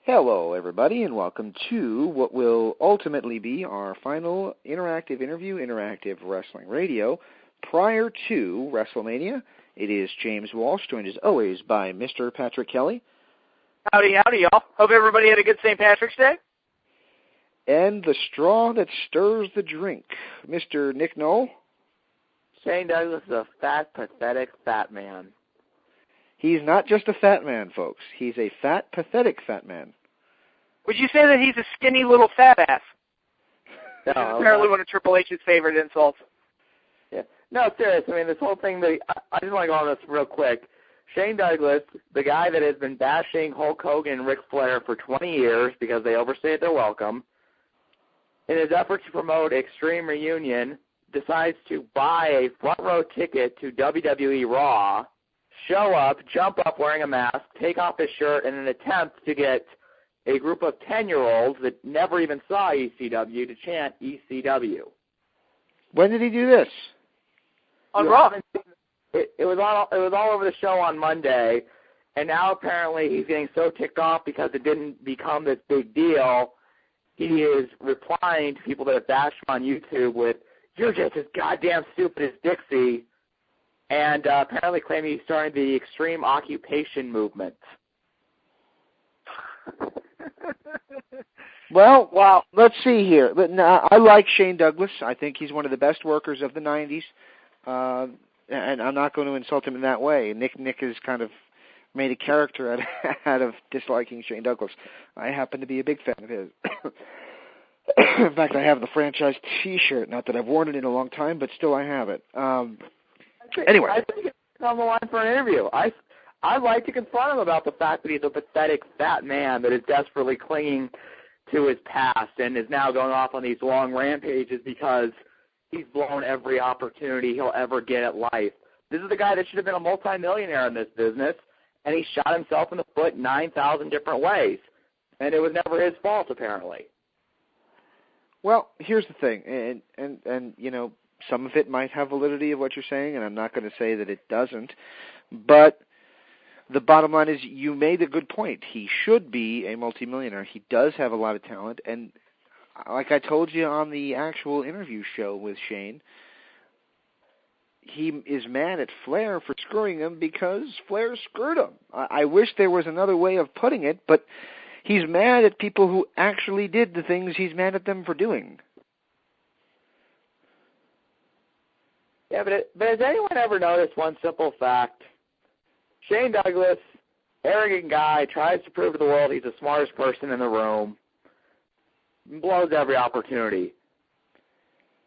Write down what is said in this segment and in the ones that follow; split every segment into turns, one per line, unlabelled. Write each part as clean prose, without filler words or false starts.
Hello, everybody, and welcome to what will ultimately be our final interactive interview, Interactive Wrestling Radio, prior to WrestleMania. It is James Walsh, joined as always by Mr. Patrick Kelly.
Howdy, y'all. Hope everybody had a good St. Patrick's Day.
And the straw that stirs the drink, Mr. Nick Knoll.
Shane Douglas is a fat, pathetic fat man.
He's not just a fat man, folks. He's a fat, pathetic fat man.
Would you say that he's a skinny little fat ass?
No,
apparently one of Triple H's favorite insults.
Yeah. No, serious. I mean, this whole thing, I just want to go on this real quick. Shane Douglas, the guy that has been bashing Hulk Hogan and Ric Flair for 20 years because they overstayed their welcome, in his effort to promote Extreme Reunion, decides to buy a front row ticket to WWE Raw, show up, jump up wearing a mask, take off his shirt in an attempt to get a group of 10-year-olds that never even saw ECW to chant ECW.
When did he do this?
On Raw.
It was all over the show on Monday, and now apparently he's getting so ticked off because it didn't become this big deal. He is replying to people that have bashed him on YouTube with, "You're just as goddamn stupid as Dixie," and apparently claiming he's starting the extreme occupation movement.
Well, let's see here. I like Shane Douglas. I think he's one of the best workers of the 90s, and I'm not going to insult him in that way. Nick has kind of made a character out of disliking Shane Douglas. I happen to be a big fan of his. In fact, I have the franchise T-shirt. Not that I've worn it in a long time, but still I have it. Anyway.
I think it's on the line for an interview. I'd like to confront him about the fact that he's a pathetic fat man that is desperately clinging to his past and is now going off on these long rampages because he's blown every opportunity he'll ever get at life. This is the guy that should have been a multimillionaire in this business, and he shot himself in the foot 9,000 different ways, and it was never his fault, apparently.
Well, here's the thing, and you know, some of it might have validity of what you're saying, and I'm not going to say that it doesn't, but the bottom line is you made a good point. He should be a multimillionaire. He does have a lot of talent, and like I told you on the actual interview show with Shane, he is mad at Flair for screwing him because Flair screwed him. I wish there was another way of putting it, but he's mad at people who actually did the things he's mad at them for doing.
Yeah, but has anyone ever noticed one simple fact? Shane Douglas, arrogant guy, tries to prove to the world he's the smartest person in the room, blows every opportunity.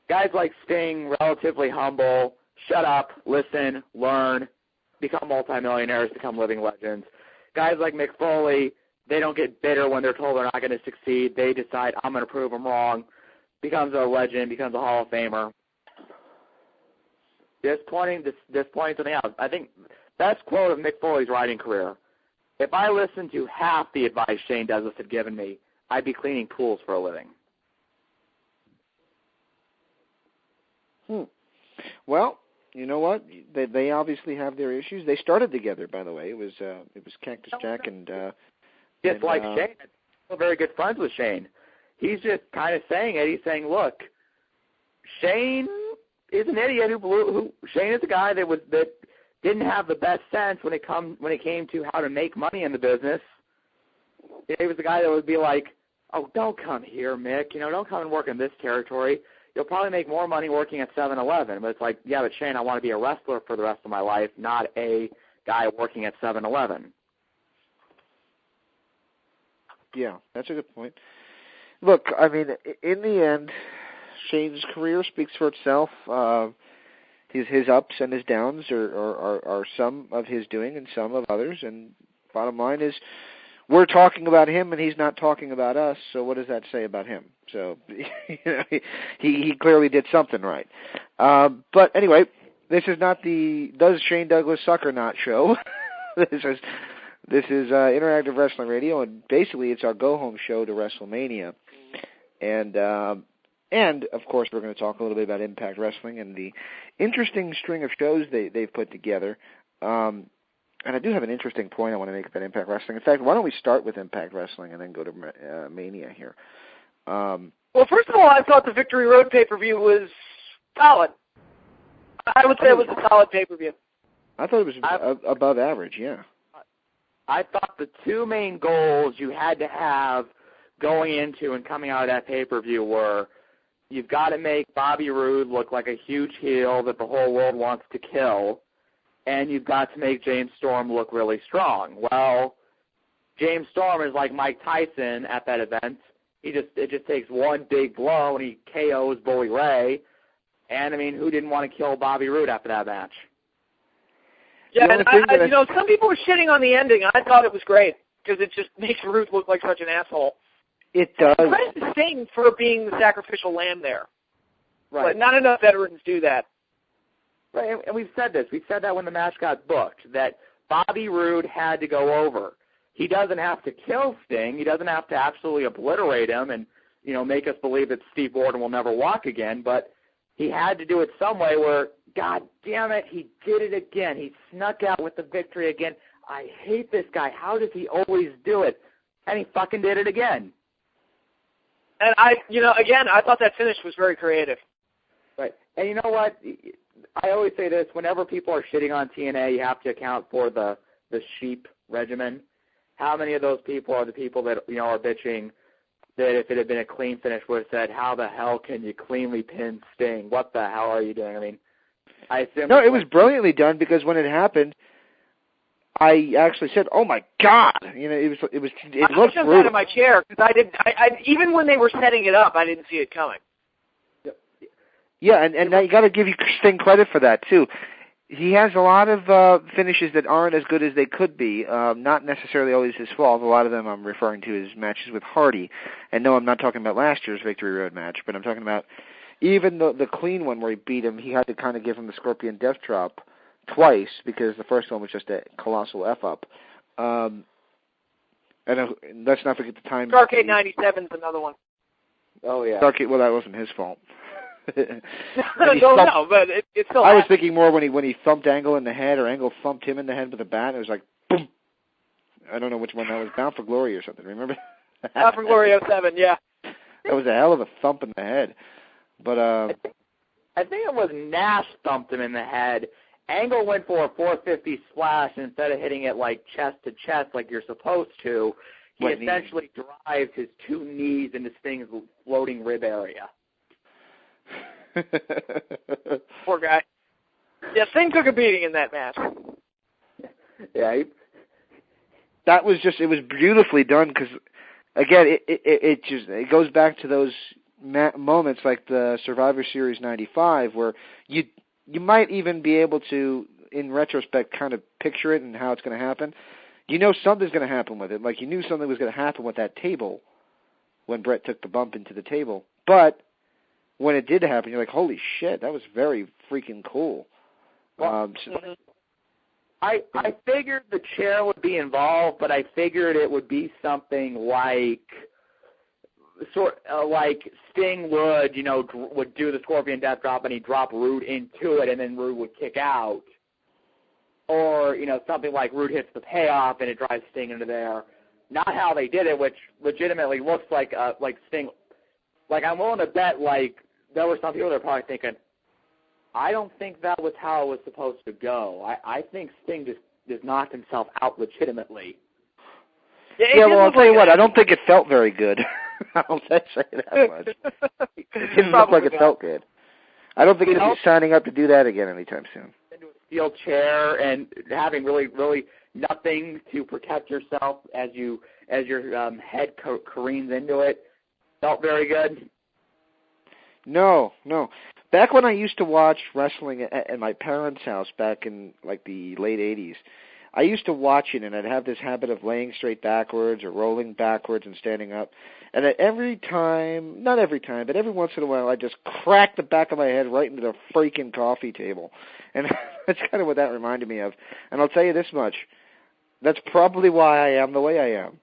Guys like Sting, relatively humble, shut up, listen, learn, become multimillionaires, become living legends. Guys like Mick Foley, they don't get bitter when they're told they're not going to succeed. They decide, I'm going to prove them wrong, becomes a legend, becomes a Hall of Famer. Just pointing something out. I think best quote of Mick Foley's writing career: if I listened to half the advice Shane Douglas had given me, I'd be cleaning pools for a living.
Well, you know what? They obviously have their issues. They started together, by the way. It was Cactus Jack and
just like Shane. I'm very good friends with Shane. He's just kind of saying it. He's saying, look, Shane is an idiot Shane is a guy that didn't have the best sense when it came to how to make money in the business. He was the guy that would be like, "Oh, don't come here, Mick. You know, don't come and work in this territory. You'll probably make more money working at 7-Eleven." But it's like, yeah, but Shane, I want to be a wrestler for the rest of my life, not a guy working at 7-Eleven.
Yeah, that's a good point. Look, I mean, in the end, Shane's career speaks for itself. His ups and his downs are some of his doing and some of others. And bottom line is, we're talking about him and he's not talking about us. So what does that say about him? So you know, he clearly did something right. But anyway, this is not the Does Shane Douglas Suck or Not show. This is Interactive Wrestling Radio, and basically it's our go-home show to WrestleMania. And of course, we're going to talk a little bit about Impact Wrestling and the interesting string of shows they've put together. And I do have an interesting point I want to make about Impact Wrestling. In fact, why don't we start with Impact Wrestling and then go to Mania here?
Well, first of all, I thought the Victory Road pay-per-view was solid. I would say it was a solid pay-per-view.
I thought it was above average, yeah.
I thought the two main goals you had to have going into and coming out of that pay-per-view were you've got to make Bobby Roode look like a huge heel that the whole world wants to kill, and you've got to make James Storm look really strong. Well, James Storm is like Mike Tyson at that event. It just takes one big blow, and he KOs Bully Ray. And, I mean, who didn't want to kill Bobby Roode after that match?
Yeah, and some people were shitting on the ending. I thought it was great because it just makes Roode look like such an asshole.
It does.
Credit to Sting for being the sacrificial lamb there.
Right.
But not enough veterans do that.
Right, and we've said this. We said that when the match got booked, that Bobby Roode had to go over. He doesn't have to kill Sting. He doesn't have to absolutely obliterate him and, make us believe that Steve Borden will never walk again, but he had to do it some way where, God damn it, he did it again. He snuck out with the victory again. I hate this guy. How does he always do it? And he fucking did it again.
And I thought that finish was very creative.
Right. And you know what? I always say this, whenever people are shitting on TNA, you have to account for the sheep regimen. How many of those people are the people that, are bitching that if it had been a clean finish would have said, how the hell can you cleanly pin Sting? What the hell are you doing? I mean, I assume...
No, it was brilliantly done because when it happened, I actually said, "Oh my God!" It looked brutal.
I jumped out of my chair because I even when they were setting it up, I didn't see it coming.
Yeah, and now you got to give Sting credit for that too. He has a lot of finishes that aren't as good as they could be. Not necessarily always his fault. A lot of them I'm referring to his matches with Hardy. And no, I'm not talking about last year's Victory Road match, but I'm talking about even the clean one where he beat him. He had to kind of give him the Scorpion Death Drop twice because the first one was just a colossal F-up. And let's not forget the time...
Starrcade 97 is another one.
Oh, yeah.
Starrcade, well, that wasn't his fault.
But it's still...
I was thinking more when he thumped Angle in the head, or Angle thumped him in the head with a bat. It was like, boom. I don't know which one that was. Bound for Glory or something, remember?
Bound for Glory 07, yeah.
That was a hell of a thump in the head. But
I think it was Nash thumped him in the head. Angle went for a 450 splash, and instead of hitting it like chest to chest like you're supposed to, he essentially drives his two knees into Sting's floating rib area.
Poor guy. Yeah, Sting took a beating in that match.
Yeah.
That was it was beautifully done because, again, it goes back to those moments like the Survivor Series 95 where you might even be able to, in retrospect, kind of picture it and how it's going to happen. You know something's going to happen with it. Like you knew something was going to happen with that table when Brett took the bump into the table. But when it did happen, you're like, holy shit, that was very freaking cool.
Well, I figured the chair would be involved, but I figured it would be something like like Sting would, would do the Scorpion Death Drop and he'd drop Roode into it and then Roode would kick out. Or, something like Roode hits the payoff and it drives Sting into there. Not how they did it, which legitimately looks like Sting. Like, I'm willing to bet, there were some people that are probably thinking, I don't think that was how it was supposed to go. I think Sting just knocked himself out legitimately.
Yeah, well, I'll tell you what, I don't think it felt very good. I'll say that much. It didn't look like it felt good. I don't think he's signing up to do that again anytime soon.
Into a steel chair and having really, really nothing to protect yourself as your head careens into it. Felt very good.
No. Back when I used to watch wrestling at my parents' house back in the late 80s, I used to watch it and I'd have this habit of laying straight backwards or rolling backwards and standing up. And not every time, but every once in a while I'd just crack the back of my head right into the freaking coffee table. And that's kind of what that reminded me of. And I'll tell you this much, that's probably why I am the way I am.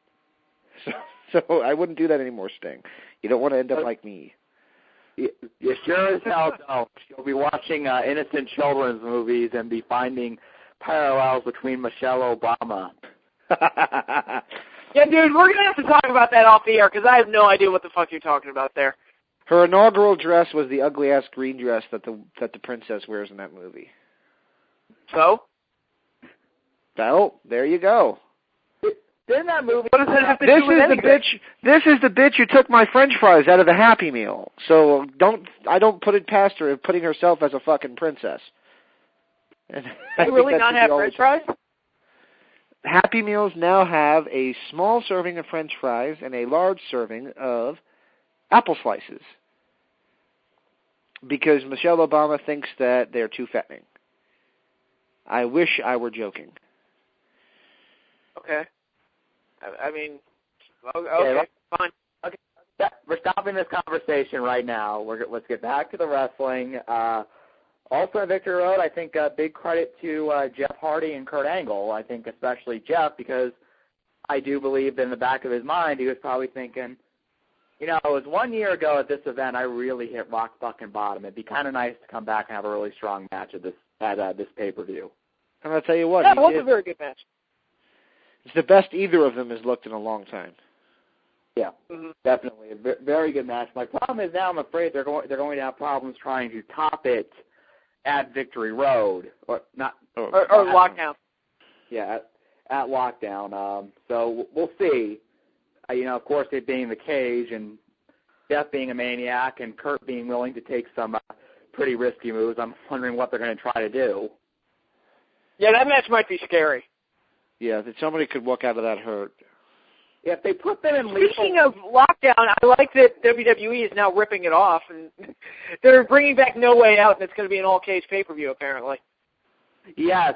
So I wouldn't do that anymore, Sting. You don't want to end up like me.
You sure as hell don't. You'll be watching innocent children's movies and be finding parallels between Michelle Obama.
Yeah, dude, we're going to have to talk about that off the air because I have no idea what the fuck you're talking about there.
Her inaugural dress was the ugly-ass green dress that the princess wears in that movie.
So?
Well, there you go.
Didn't that movie...
What does that have to do with anything?
This is the bitch who took my French fries out of the Happy Meal. So I don't put it past her of putting herself as a fucking princess. And
They really not have French fries?
Happy Meals now have a small serving of French fries and a large serving of apple slices. Because Michelle Obama thinks that they're too fattening. I wish I were joking.
Okay. I mean, okay, fine.
Okay, we're stopping this conversation right now. Let's get back to the wrestling. Also, at Victory Road, I think a big credit to Jeff Hardy and Kurt Angle. I think especially Jeff, because I do believe that in the back of his mind he was probably thinking, you know, it was 1 year ago at this event I really hit rock fucking bottom. It'd be kind of nice to come back and have a really strong match at this pay-per-view.
And I'll tell you what.
Yeah, it was a very good match.
It's the best either of them has looked in a long time.
Yeah, definitely. A very good match. My problem is now I'm afraid they're going to have problems trying to top it at Victory Road. Or
Lockdown.
Yeah, at Lockdown. So we'll see. You know, of course, it being the cage and Jeff being a maniac and Kurt being willing to take some pretty risky moves, I'm wondering what they're going to try to do.
Yeah, that match might be scary.
Yeah, that somebody could walk out of that hurt.
Yeah, if they put them in
Speaking of Lockdown, I like that WWE is now ripping it off, and they're bringing back No Way Out, and it's going to be an all-cage pay-per-view, apparently.
Yes,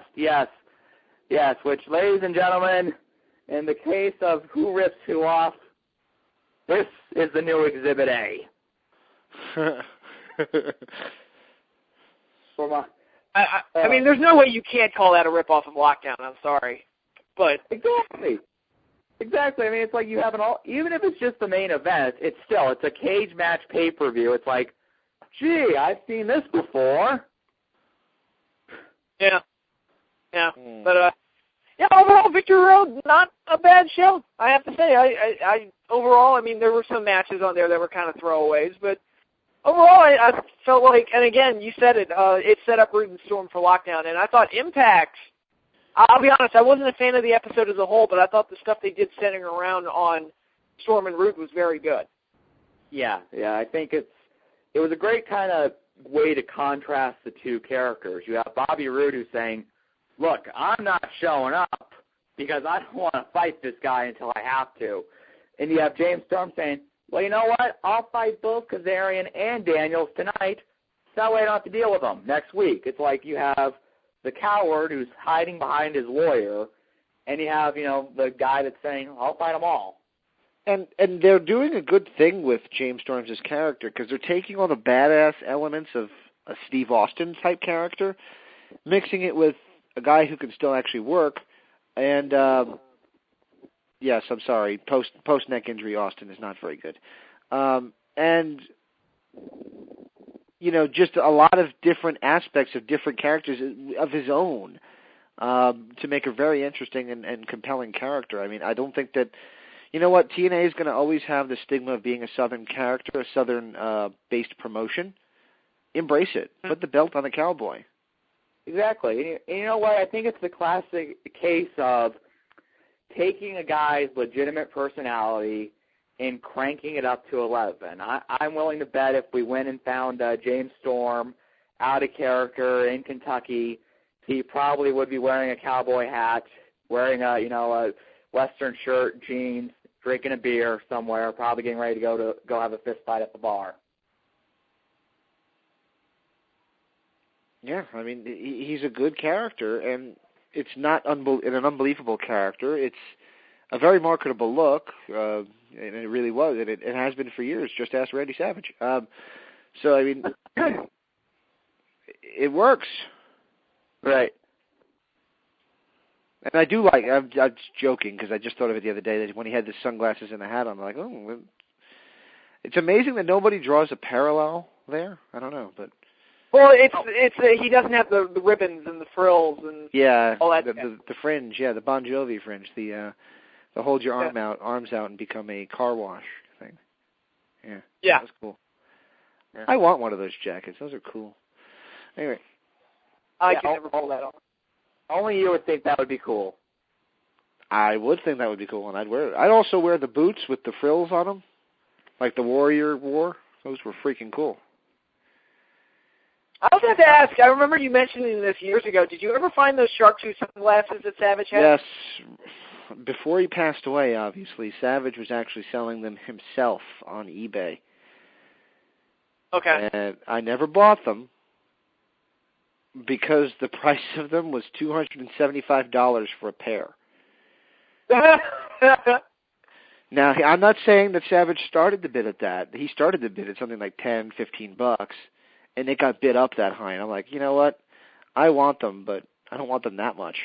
which, ladies and gentlemen, in the case of who rips who off, this is the new Exhibit A.
I mean, there's no way you can't call that a rip-off of Lockdown, I'm sorry. But
Exactly. I mean, it's like you have even if it's just the main event, it's a cage match pay-per-view. It's like, gee, I've seen this before.
Yeah. But, overall, Victory Road, not a bad show, I have to say. Overall, I mean, there were some matches on there that were kind of throwaways, but overall, I felt like, and again, you said it, it set up Root and Storm for Lockdown, and I thought Impact, I'll be honest, I wasn't a fan of the episode as a whole, but I thought the stuff they did centering around on Storm and Root was very good.
Yeah, I think it was a great kind of way to contrast the two characters. You have Bobby Roode who's saying, look, I'm not showing up because I don't want to fight this guy until I have to. And you have James Storm saying, well, you know what? I'll fight both Kazarian and Daniels tonight, so that way I don't have to deal with them next week. It's like you have the coward who's hiding behind his lawyer, and you have, the guy that's saying, I'll fight them all.
And they're doing a good thing with James Storm's character because they're taking all the badass elements of a Steve Austin type character, mixing it with a guy who can still actually work. And yes, I'm sorry, post neck injury Austin is not very good. And just a lot of different aspects of different characters of his own to make a very interesting and compelling character. I mean, I don't think that, TNA is going to always have the stigma of being a Southern character, a Southern-based promotion. Embrace it. Put the belt on the cowboy.
Exactly. And you know what? I think it's the classic case of taking a guy's legitimate personality and cranking it up to 11. I'm willing to bet if we went and found James Storm out of character in Kentucky, he probably would be wearing a cowboy hat, wearing a Western shirt, jeans, drinking a beer somewhere, probably getting ready to go have a fist fight at the bar.
Yeah, I mean, he's a good character, and it's not an unbelievable character. It's a very marketable look, and it really was, and it has been for years. Just ask Randy Savage. So, I mean, it works.
Right.
And I do like, I'm joking, because I just thought of it the other day, that when he had the sunglasses and the hat on, I'm like, oh, it's amazing that nobody draws a parallel there. I don't know, but
Well, he doesn't have the ribbons and the frills and all that.
The fringe, the Bon Jovi fringe, the hold your arms out and become a car wash thing. Yeah, that's cool. Yeah. I want one of those jackets. Those are cool. Anyway,
I can never pull that off.
Only you would think that would be cool.
I would think that would be cool, and I'd wear it. I'd also wear the boots with the frills on them, like the Warrior wore. Those were freaking cool.
I was going to ask, I remember you mentioning this years ago. Did you ever find those shark tooth sunglasses that Savage had?
Yes. Before he passed away, obviously, Savage was actually selling them himself on eBay.
Okay.
And I never bought them because the price of them was $275 for a pair. Now, I'm not saying that Savage started the bid at that. He started the bid at something like $10, $15, and it got bid up that high. And I'm like, you know what? I want them, but I don't want them that much.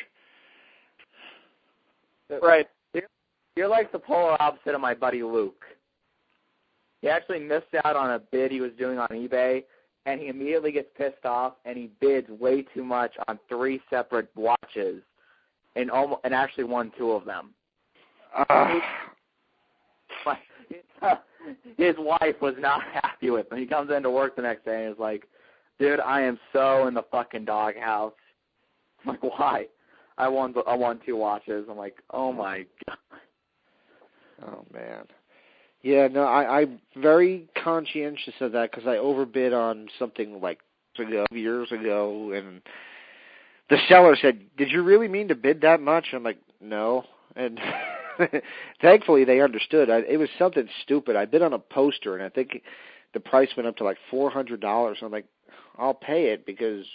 Right.
You're like the polar opposite of my buddy Luke. He actually missed out on a bid he was doing on eBay, and he immediately gets pissed off, and he bids way too much on 3 separate watches, and actually won 2 of them. His wife was not happy with him. He comes into work the next day and is like, dude, I am so in the fucking doghouse. I'm like, why? I won 2 watches. I'm like, oh my God.
Oh, man. Yeah, no, I'm very conscientious of that because I overbid on something like years ago, and the seller said, did you really mean to bid that much? I'm like, no. And thankfully they understood. It was something stupid. I bid on a poster, and I think the price went up to like $400. I'm like, I'll pay it because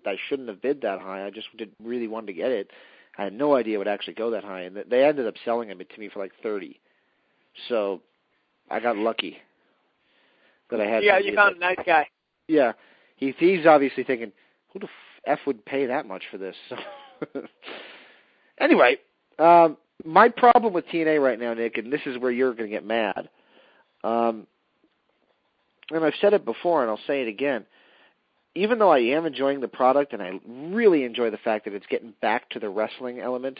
I shouldn't have bid that high. I just didn't really want to get it. I had no idea it would actually go that high, and they ended up selling it to me for like $30. So I got lucky that I had.
Yeah, you found a nice guy.
Yeah, he's obviously thinking, who the F would pay that much for this? Anyway, my problem with TNA right now, Nick, and this is where you're going to get mad, and I've said it before and I'll say it again, even though I am enjoying the product and I really enjoy the fact that it's getting back to the wrestling element,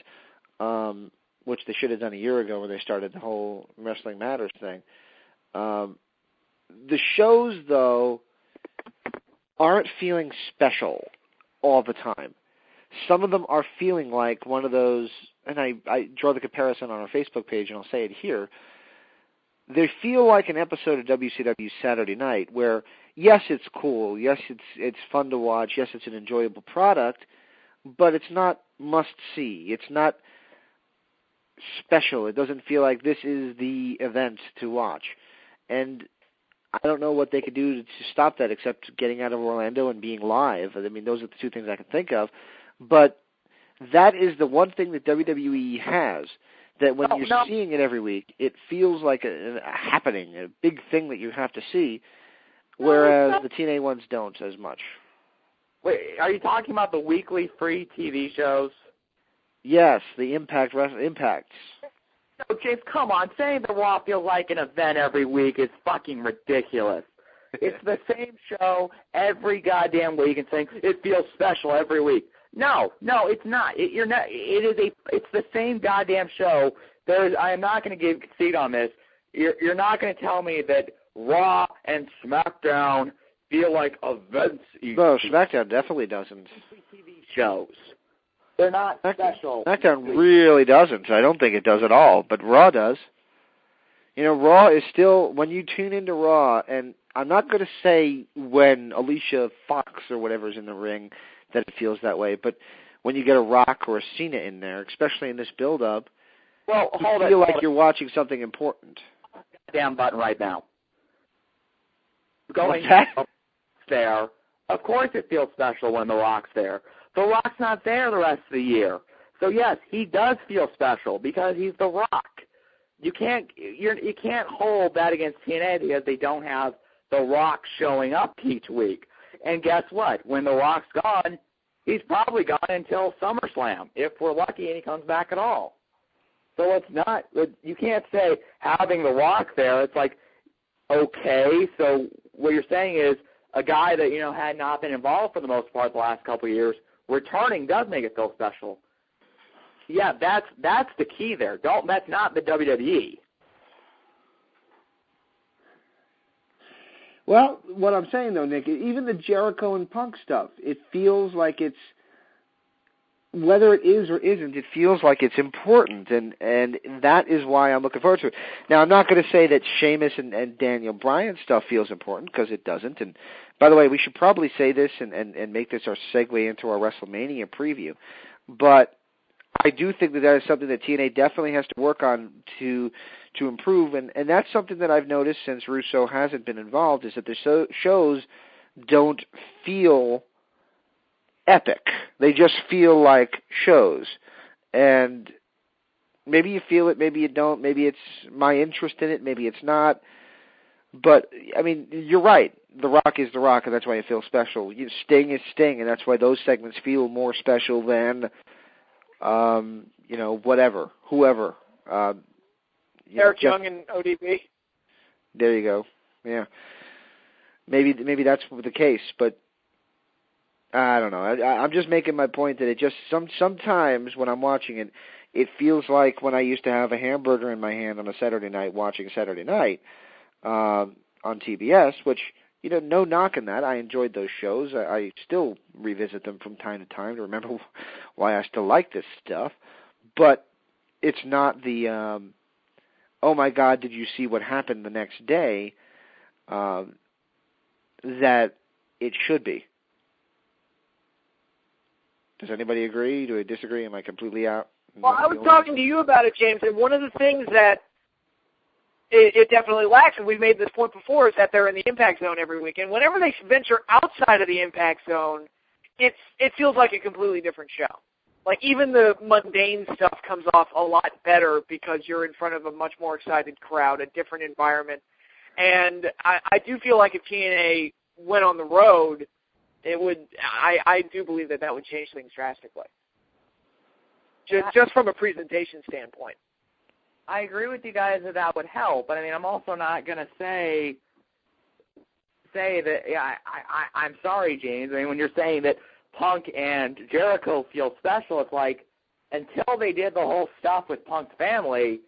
which they should have done a year ago when they started the whole Wrestling Matters thing, the shows, though, aren't feeling special all the time. Some of them are feeling like one of those, and I draw the comparison on our Facebook page, and I'll say it here. They feel like an episode of WCW Saturday Night where, yes, it's cool, yes, it's fun to watch, yes, it's an enjoyable product, but it's not must-see. It's not special. It doesn't feel like this is the event to watch. And I don't know what they could do to stop that except getting out of Orlando and being live. I mean, those are the 2 things I can think of. But that is the one thing that WWE has, that when you're seeing it every week, it feels like a happening, a big thing that you have to see, whereas the TNA ones don't as much.
Wait, are you talking about the weekly free TV shows?
Yes, the Impacts.
No, James, come on. Saying the Raw feels like an event every week is fucking ridiculous. It's the same show every goddamn week and saying it feels special every week. No, it's not. It's the same goddamn show. I am not going to concede on this. You're not going to tell me that Raw and SmackDown feel like events.
No, SmackDown definitely doesn't.
TV shows. They're not special.
SmackDown really doesn't. I don't think it does at all, but Raw does. You know, Raw is still, when you tune into Raw, and I'm not going to say when Alicia Fox or whatever is in the ring that it feels that way, but when you get a Rock or a Cena in there, especially in this build-up, you feel like you're watching something important.
Damn button right now.
What's that?
There. Of course it feels special when The Rock's there. The Rock's not there the rest of the year. So yes, he does feel special because he's The Rock. You can't hold that against TNA because they don't have The Rock showing up each week. And guess what? When The Rock's gone, he's probably gone until SummerSlam, if we're lucky and he comes back at all. So it's not, you can't say having The Rock there, it's like, okay, so what you're saying is a guy that, had not been involved for the most part the last couple of years, returning does make it feel special. Yeah, that's the key there. That's not the WWE.
Well, what I'm saying, though, Nick, even the Jericho and Punk stuff, it feels like it's, whether it is or isn't, it feels like it's important, and that is why I'm looking forward to it. Now, I'm not going to say that Sheamus and Daniel Bryan stuff feels important, because it doesn't. And by the way, we should probably say this and make this our segue into our WrestleMania preview. But I do think that is something that TNA definitely has to work on to improve, and that's something that I've noticed since Russo hasn't been involved, is that the shows don't feel epic. They just feel like shows. And maybe you feel it, maybe you don't, maybe it's my interest in it, maybe it's not. But, I mean, you're right. The Rock is The Rock, and that's why it feels special. Sting is Sting, and that's why those segments feel more special than, whoever.
Eric Young and ODB.
There you go. Yeah. Maybe that's the case, but I don't know. I'm just making my point that it just sometimes when I'm watching it, it feels like when I used to have a hamburger in my hand on a Saturday night watching Saturday Night on TBS, which, no knock on that. I enjoyed those shows. I still revisit them from time to time to remember why I still like this stuff. But it's not the, oh my God, did you see what happened the next day, that it should be. Does anybody agree? Do I disagree? Am I completely out?
Well, I was talking to you about it, James, and one of the things that it definitely lacks, and we've made this point before, is that they're in the Impact Zone every week. And whenever they venture outside of the Impact Zone, it feels like a completely different show. Like, even the mundane stuff comes off a lot better because you're in front of a much more excited crowd, a different environment. And I do feel like if TNA went on the road, it would. I do believe that would change things drastically. Just from a presentation standpoint.
I agree with you guys that would help, but I mean, I'm also not going to say that. Yeah, I'm sorry, James. I mean, when you're saying that Punk and Jericho feel special, it's like until they did the whole stuff with Punk's family,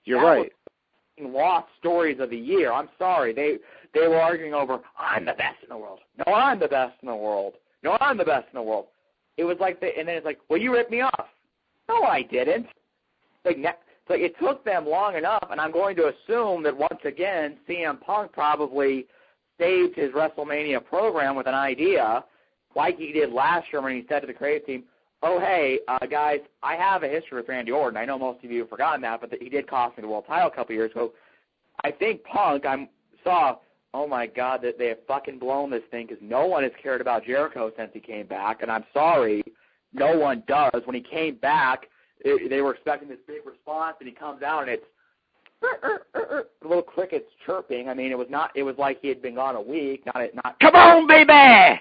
you're right.
Lost stories of the year. I'm sorry. They were arguing over, I'm the best in the world. No, I'm the best in the world. No, I'm the best in the world. It was like, and then it's like, well, you ripped me off. No, I didn't. Like it took them long enough, and I'm going to assume that once again, CM Punk probably saved his WrestleMania program with an idea, like he did last year when he said to the creative team, oh, hey, guys, I have a history with Randy Orton. I know most of you have forgotten that, but he did cost me the world title a couple years ago. I think Punk, saw, oh, my God, that they have fucking blown this thing because no one has cared about Jericho since he came back, and I'm sorry, no one does. When he came back, they were expecting this big response, and he comes out, and it's little crickets chirping. I mean, it was like he had been gone a week, not
come on, baby!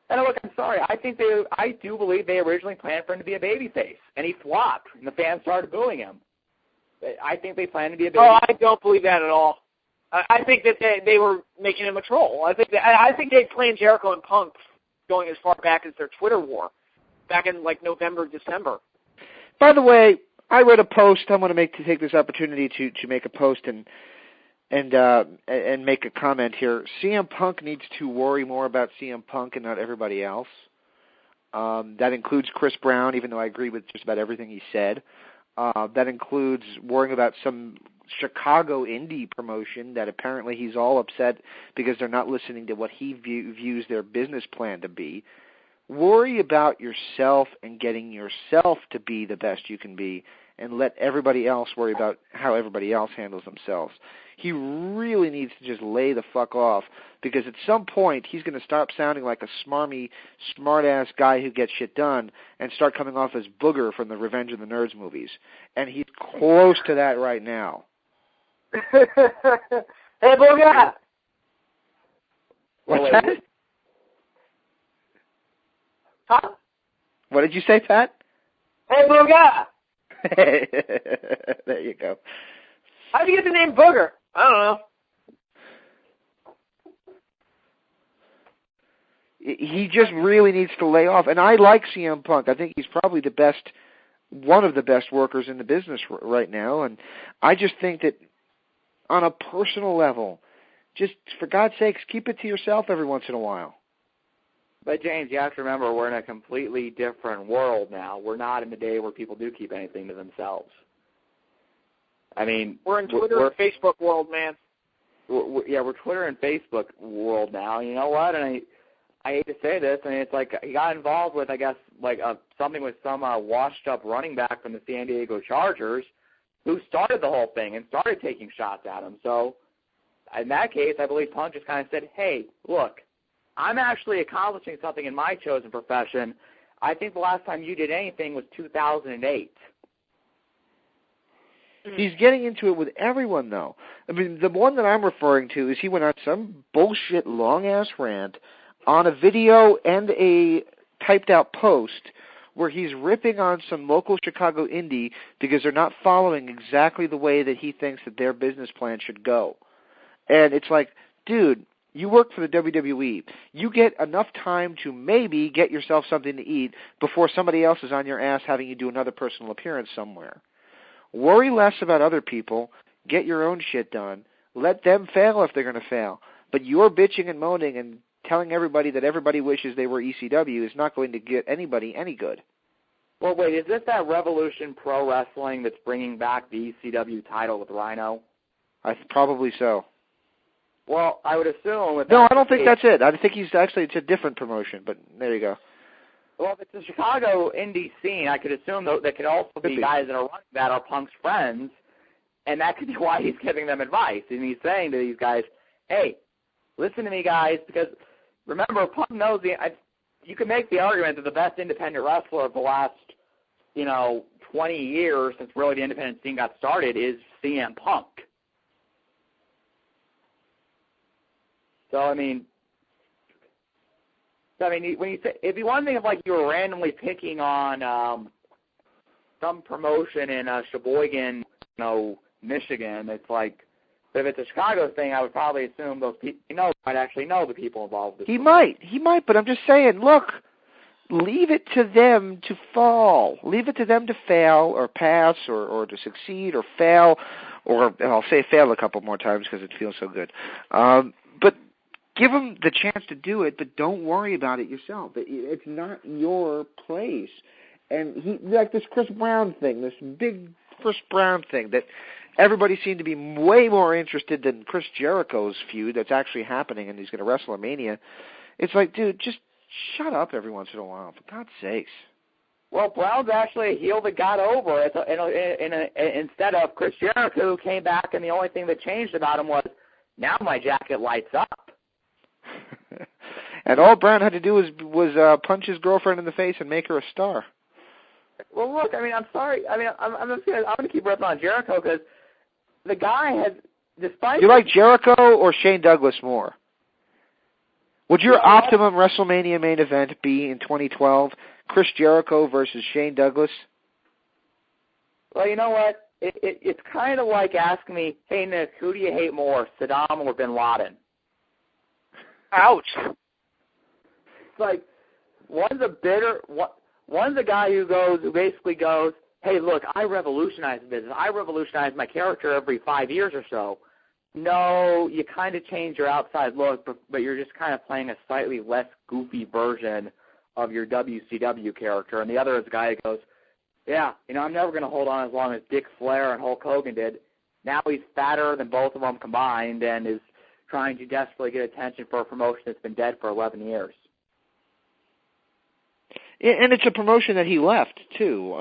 And look, I'm sorry. I do believe they originally planned for him to be a babyface, and he flopped, and the fans started booing him. I think they planned to be a babyface.
Oh, I don't believe that at all. I think that they were making him a troll. I think they planned Jericho and Punk going as far back as their Twitter war, back in like November, December.
By the way, I read a post. I want to take this opportunity to make a post and make a comment here. CM Punk needs to worry more about CM Punk and not everybody else. That includes Chris Brown, even though I agree with just about everything he said. That includes worrying about some Chicago indie promotion that apparently he's all upset because they're not listening to what he views their business plan to be. Worry about yourself and getting yourself to be the best you can be, and let everybody else worry about how everybody else handles themselves. He really needs to just lay the fuck off, because at some point he's going to stop sounding like a smarmy, smart-ass guy who gets shit done and start coming off as Booger from the Revenge of the Nerds movies. And he's close to that right now.
Hey, Booger!
What's that?
Huh?
What did you say, Pat?
Hey, Booger!
There you go.
How'd you get the name Booger? I don't know.
He just really needs to lay off. And I like CM Punk. I think he's probably one of the best workers in the business right now. And I just think that on a personal level, just for God's sakes, keep it to yourself every once in a while.
But, James, you have to remember we're in a completely different world now. We're not in the day where people do keep anything to themselves. I mean,
we're in Twitter and Facebook world, man.
We're Twitter and Facebook world now. You know what? And I hate to say this. I mean, it's like he got involved with, I guess, something with some washed-up running back from the San Diego Chargers who started the whole thing and started taking shots at him. So, in that case, I believe Punk just kind of said, hey, look, I'm actually accomplishing something in my chosen profession. I think the last time you did anything was 2008.
He's getting into it with everyone, though. I mean, the one that I'm referring to is he went on some bullshit long-ass rant on a video and a typed-out post where he's ripping on some local Chicago indie because they're not following exactly the way that he thinks that their business plan should go. And it's like, dude, you work for the WWE. You get enough time to maybe get yourself something to eat before somebody else is on your ass having you do another personal appearance somewhere. Worry less about other people. Get your own shit done. Let them fail if they're going to fail. But your bitching and moaning and telling everybody that everybody wishes they were ECW is not going to get anybody any good.
Well, wait, is this that Revolution Pro Wrestling that's bringing back the ECW title with Rhino?
Probably so.
Well, I would assume...
No, I don't think that's it. I think it's a different promotion, but there you go.
Well, if it's the Chicago indie scene, I could assume that could also be guys that are running that are Punk's friends, and that could be why he's giving them advice. And he's saying to these guys, hey, listen to me, guys, because remember, Punk knows you can make the argument that the best independent wrestler of the last, 20 years since really the independent scene got started is CM Punk. So, I mean, when you say, it'd be one thing if you were randomly picking on some promotion in Sheboygan, Michigan. It's like, but if it's a Chicago thing, I would probably assume those people, might actually know the people involved. He
might, but I'm just saying, look, leave it to them to fall. Leave it to them to fail or pass or to succeed or fail, or I'll say fail a couple more times because it feels so good. But give them the chance to do it, but don't worry about it yourself. It's not your place. And this Chris Brown thing, this big Chris Brown thing that everybody seemed to be way more interested than Chris Jericho's feud that's actually happening and he's going to WrestleMania. It's like, dude, just shut up every once in a while, for God's sakes.
Well, Brown's actually a heel that got over instead of Chris Jericho, who came back and the only thing that changed about him was, now my jacket lights up.
And all Brown had to do was punch his girlfriend in the face and make her a star.
Well, look, I mean, I'm sorry. I mean, I'm going to keep ripping on Jericho because the guy has, despite...
You like Jericho or Shane Douglas more? Would your optimum WrestleMania main event be in 2012 Chris Jericho versus Shane Douglas?
Well, you know what? It's kind of like asking me, hey, Nick, who do you hate more, Saddam or Bin Laden?
Ouch.
It's like, one's a guy who basically goes, hey, look, I revolutionize the business. I revolutionize my character every 5 years or so. No, you kind of change your outside look, but you're just kind of playing a slightly less goofy version of your WCW character. And the other is a guy who goes, yeah, I'm never going to hold on as long as Dick Flair and Hulk Hogan did. Now he's fatter than both of them combined and is trying to desperately get attention for a promotion that's been dead for 11 years.
And it's a promotion that he left, too.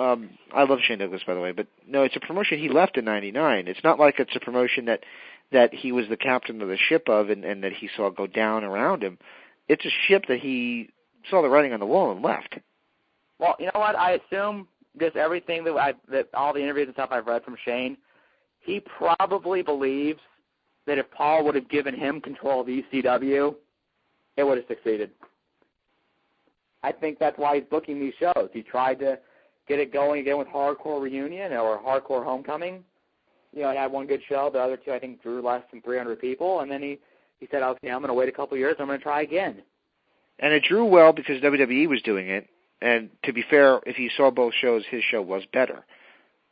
I love Shane Douglas, by the way, but no, it's a promotion he left in 99. It's not like it's a promotion that he was the captain of the ship of and that he saw go down around him. It's a ship that he saw the writing on the wall and left.
Well, you know what? I assume just everything that all the interviews and stuff I've read from Shane, he probably believes that if Paul would have given him control of ECW, it would have succeeded. I think that's why he's booking these shows. He tried to get it going again with Hardcore Reunion or Hardcore Homecoming. He had one good show. The other two, I think, drew less than 300 people. And then he said, okay, I'm going to wait a couple of years. I'm going to try again.
And it drew well because WWE was doing it. And to be fair, if you saw both shows, his show was better.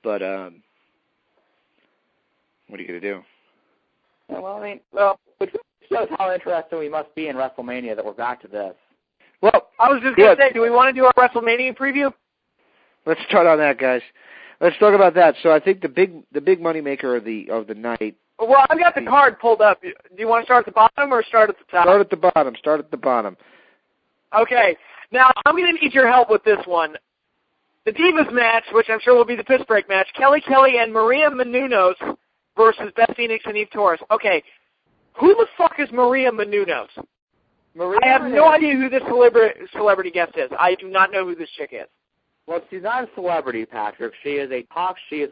But what are you going to do?
Yeah, well, which shows how interested we must be in WrestleMania that we're back to this.
Well,
I was just going to say, do we want to do our WrestleMania preview?
Let's start on that, guys. Let's talk about that. So I think the big money maker of the night.
Well, I've got the card pulled up. Do you want to start at the bottom or start at the top?
Start at the bottom.
Okay. Now, I'm going to need your help with this one. The Divas match, which I'm sure will be the piss break match, Kelly and Maria Menounos versus Beth Phoenix and Eve Torres. Okay, who the fuck is Maria Menounos? I have no idea who this celebrity guest is. I do not know who this chick is.
Well, she's not a celebrity, Patrick. She is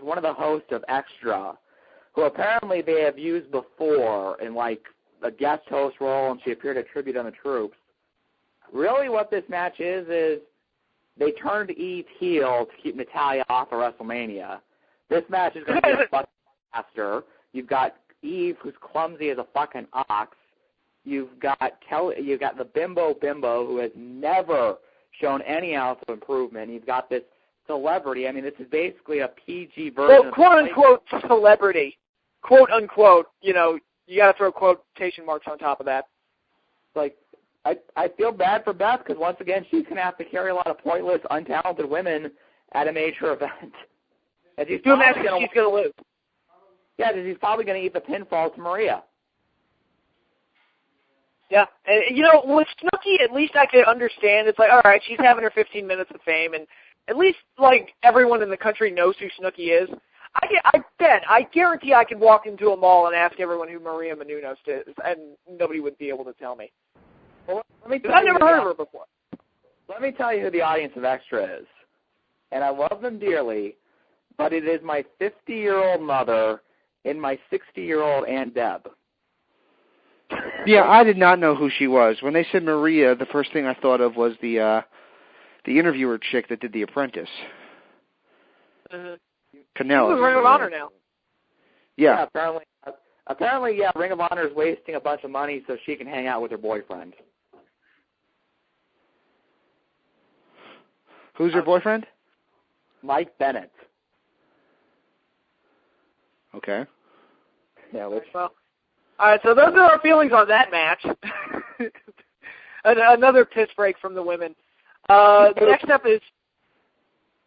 one of the hosts of Extra, who apparently they have used before in, like, a guest host role, and she appeared at Tribute on the Troops. Really what this match is they turned Eve heel to keep Natalya off of WrestleMania. This match is going to be a fucking disaster. You've got Eve, who's clumsy as a fucking ox. You've got Kelly. You've got the bimbo, who has never shown any ounce of improvement. You've got this celebrity. I mean, this is basically a PG version.
Well, quote-unquote celebrity. Quote-unquote. You know, you got to throw quotation marks on top of that.
Like, I feel bad for Beth because, once again, she's going to have to carry a lot of pointless, untalented women at a major event. And she's going
to lose.
Yeah, because he's probably going to eat the pinfall to Maria.
Yeah, and, you know, with Snooki, at least I could understand. It's like, all right, she's having her 15 minutes of fame, and at least, like, everyone in the country knows who Snooki is. I guarantee I could walk into a mall and ask everyone who Maria Menounos is, and nobody would be able to tell me.
Well, I've
never heard of her before.
Let me tell you who the audience of Extra is. And I love them dearly, but it is my 50-year-old mother and my 60-year-old Aunt Deb.
Yeah, I did not know who she was. When they said Maria, the first thing I thought of was the interviewer chick that did The Apprentice. Canella.
She's Ring of Honor now.
Yeah.
Apparently, Ring of Honor is wasting a bunch of money so she can hang out with her boyfriend.
Who's her boyfriend?
Mike Bennett.
Okay.
Yeah,
well, all right, so those are our feelings on that match. Another piss break from the women. Next up is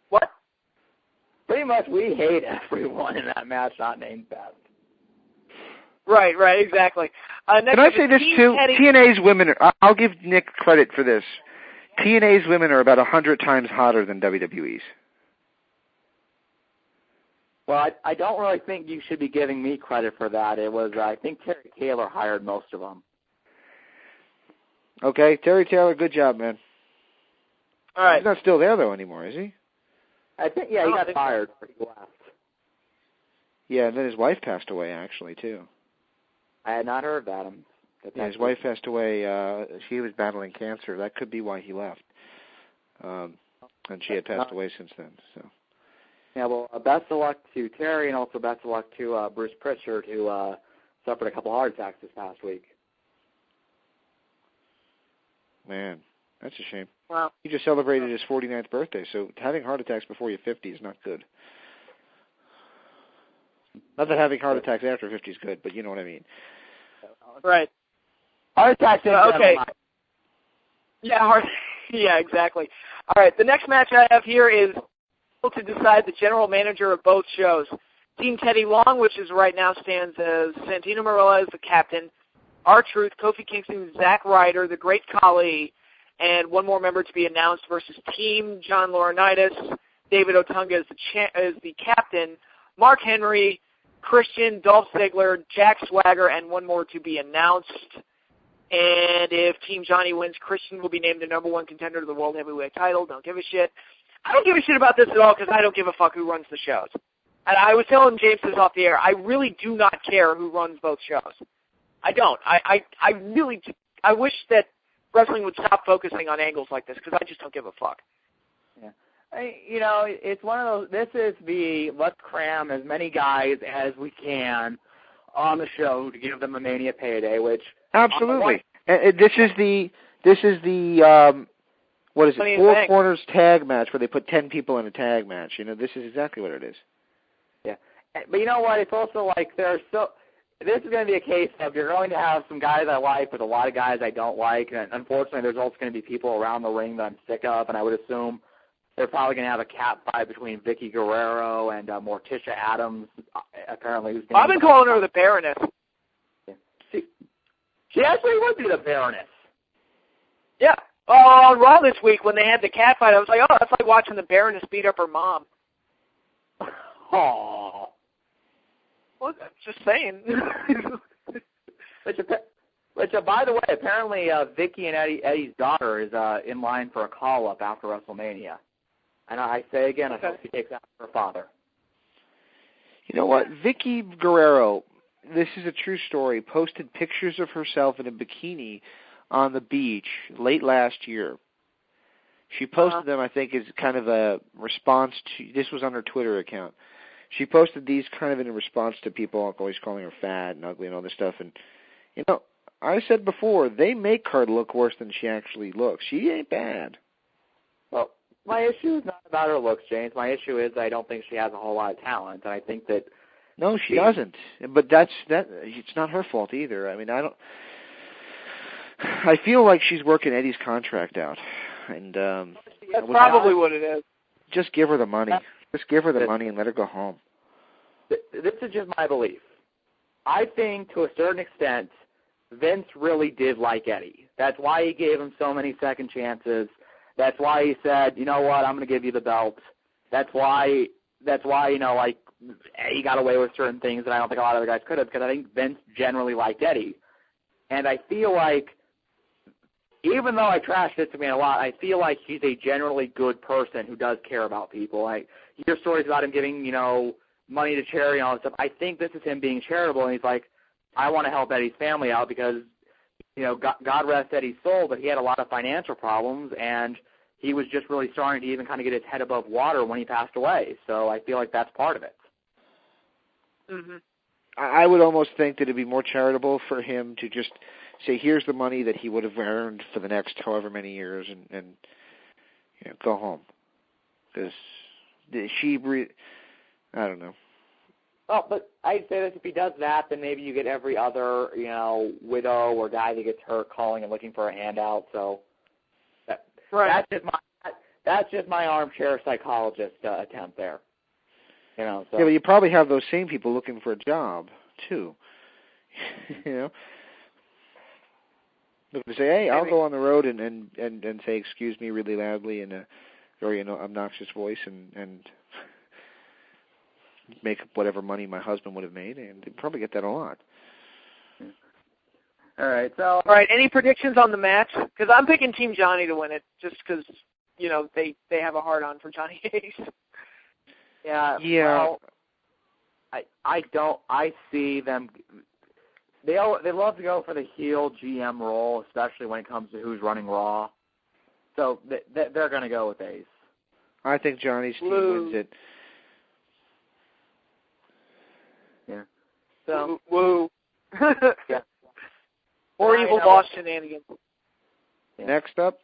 what?
Pretty much we hate everyone in that match not named Beth.
Right, exactly.
Can I say this too? TNA's women, I'll give Nick credit for this. TNA's women are about 100 times hotter than WWE's.
Well, I don't really think you should be giving me credit for that. It was, I think Terry Taylor hired most of them.
Okay, Terry Taylor, good job, man.
All right.
He's not still there, though, anymore, is he?
I think, he got fired before he left.
Yeah, and then his wife passed away, actually, too.
I had not heard that.
His wife passed away. She was battling cancer. That could be why he left. And she had passed away since then. So.
Yeah, well, best of luck to Terry, and also best of luck to Bruce Pritchard, who suffered a couple heart attacks this past week.
Man, that's a shame.
Wow.
He just celebrated his 49th birthday, so having heart attacks before you're 50 is not good. Not that having heart attacks after 50 is good, but you know what I mean.
Right.
Heart attacks.
Okay. Yeah, exactly. All right, the next match I have here is to decide the general manager of both shows. Team Teddy Long, which is right now stands as Santino Marella as the captain, R-Truth, Kofi Kingston, Zack Ryder, the Great Khali, and one more member to be announced versus Team John Laurinaitis, David Otunga as the captain, Mark Henry, Christian, Dolph Ziggler, Jack Swagger, and one more to be announced. And if Team Johnny wins, Christian will be named the number one contender to the World Heavyweight title. Don't give a shit. I don't give a shit about this at all because I don't give a fuck who runs the shows. And I was telling James this off the air. I really do not care who runs both shows. I don't. I really do. I wish that wrestling would stop focusing on angles like this because I just don't give a fuck.
Yeah. It's one of those, this is let's cram as many guys as we can on the show to give them a Mania payday, which...
Absolutely. This is This is the, what is it, Four Corners tag match where they put 10 people in a tag match. You know, this is exactly what it is.
Yeah. But you know what? It's also like this is going to be a case of you're going to have some guys I like with a lot of guys I don't like, and unfortunately there's also going to be people around the ring that I'm sick of, and I would assume they're probably going to have a cat fight between Vicky Guerrero and Morticia Adams, apparently.
I've been calling her the Baroness.
She actually would be the Baroness.
Yeah. On Raw this week when they had the cat fight, I was like, oh, that's like watching the Baroness beat up her mom.
Aww.
Well, I'm just saying.
Which, by the way, apparently Vicky and Eddie's daughter is in line for a call-up after WrestleMania. And I say again, I hope she takes after her father.
You know what? Vicky Guerrero, this is a true story, posted pictures of herself in a bikini on the beach late last year. She posted them, I think, as kind of a response to, this was on her Twitter account. She posted these kind of in response to people always calling her fat and ugly and all this stuff. And, you know, I said before, they make her look worse than she actually looks. She ain't bad.
Well, my issue is not about her looks, James. My issue is I don't think she has a whole lot of talent, and I think that...
No, she doesn't. But it's not her fault either. I mean, I feel like she's working Eddie's contract out. And
that's probably what it is.
Just give her the money. Just give her the money and let her go home.
This is just my belief. I think, to a certain extent, Vince really did like Eddie. That's why he gave him so many second chances. That's why he said, you know what, I'm going to give you the belt. That's why, you know, like, Eddie got away with certain things that I don't think a lot of other guys could have, because I think Vince generally liked Eddie. And I feel like, even though I trash Vince McMahon a lot, I feel like he's a generally good person who does care about people. I hear stories about him giving, you know, money to charity and all this stuff. I think this is him being charitable, and he's like, I want to help Eddie's family out because, you know, God rest Eddie's soul, but he had a lot of financial problems, and he was just really starting to even kind of get his head above water when he passed away. So I feel like that's part of it.
Mm-hmm.
I would almost think that it'd be more charitable for him to just say, here's the money that he would have earned for the next however many years, and you know, go home. Because I don't know.
Oh, but I'd say that if he does that, then maybe you get every other, you know, widow or guy that gets hurt calling and looking for a handout. So that's just my armchair psychologist attempt there. You know. So.
Yeah, but you probably have those same people looking for a job too. You know. Looking to say, hey, I'll go on the road and say excuse me really loudly in a very obnoxious voice and make whatever money my husband would have made, and they'd probably get that a lot.
All right.
Any predictions on the match? Because I'm picking Team Johnny to win it, just because you know they have a hard on for Johnny Ace.
Yeah. Well, I see them. They love to go for the heel GM role, especially when it comes to who's running Raw. So they're going to go with Ace.
I think Johnny's team wins it.
Yeah. So
woo.
Yeah.
Or evil boss shenanigans.
Yeah. Next up.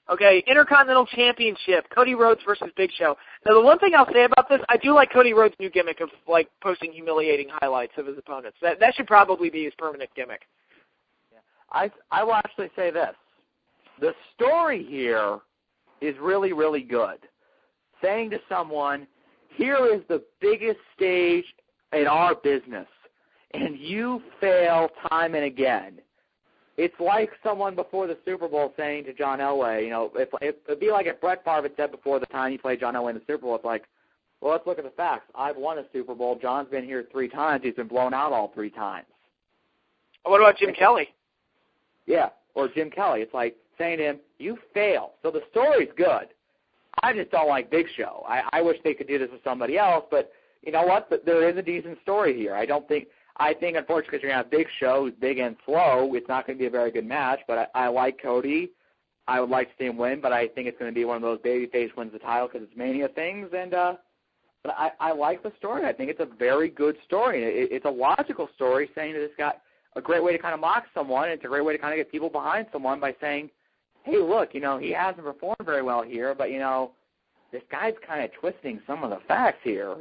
Okay, Intercontinental Championship, Cody Rhodes versus Big Show. Now, the one thing I'll say about this, I do like Cody Rhodes' new gimmick of, like, posting humiliating highlights of his opponents. That should probably be his permanent gimmick.
Yeah. I will actually say this. The story here is really, really good. Saying to someone, here is the biggest stage in our business, and you fail time and again. It's like someone before the Super Bowl saying to John Elway, you know, it'd be like if Brett Favre had said before the time he played John Elway in the Super Bowl, it's like, well, let's look at the facts. I've won a Super Bowl. John's been here 3 times. He's been blown out all 3 times.
What about Jim Kelly?
Yeah, or Jim Kelly. It's like saying to him, you fail. So the story's good. I just don't like Big Show. I wish they could do this with somebody else, but you know what? But there is a decent story here. I think, unfortunately, because you're going to have Big Show, who's big and slow, it's not going to be a very good match. But I like Cody. I would like to see him win, but I think it's going to be one of those babyface wins the title because it's Mania things. And but I like the story. I think it's a very good story. It's a logical story saying to this guy, a great way to kind of mock someone. It's a great way to kind of get people behind someone by saying, hey, look, he hasn't performed very well here, but, this guy's kind of twisting some of the facts here,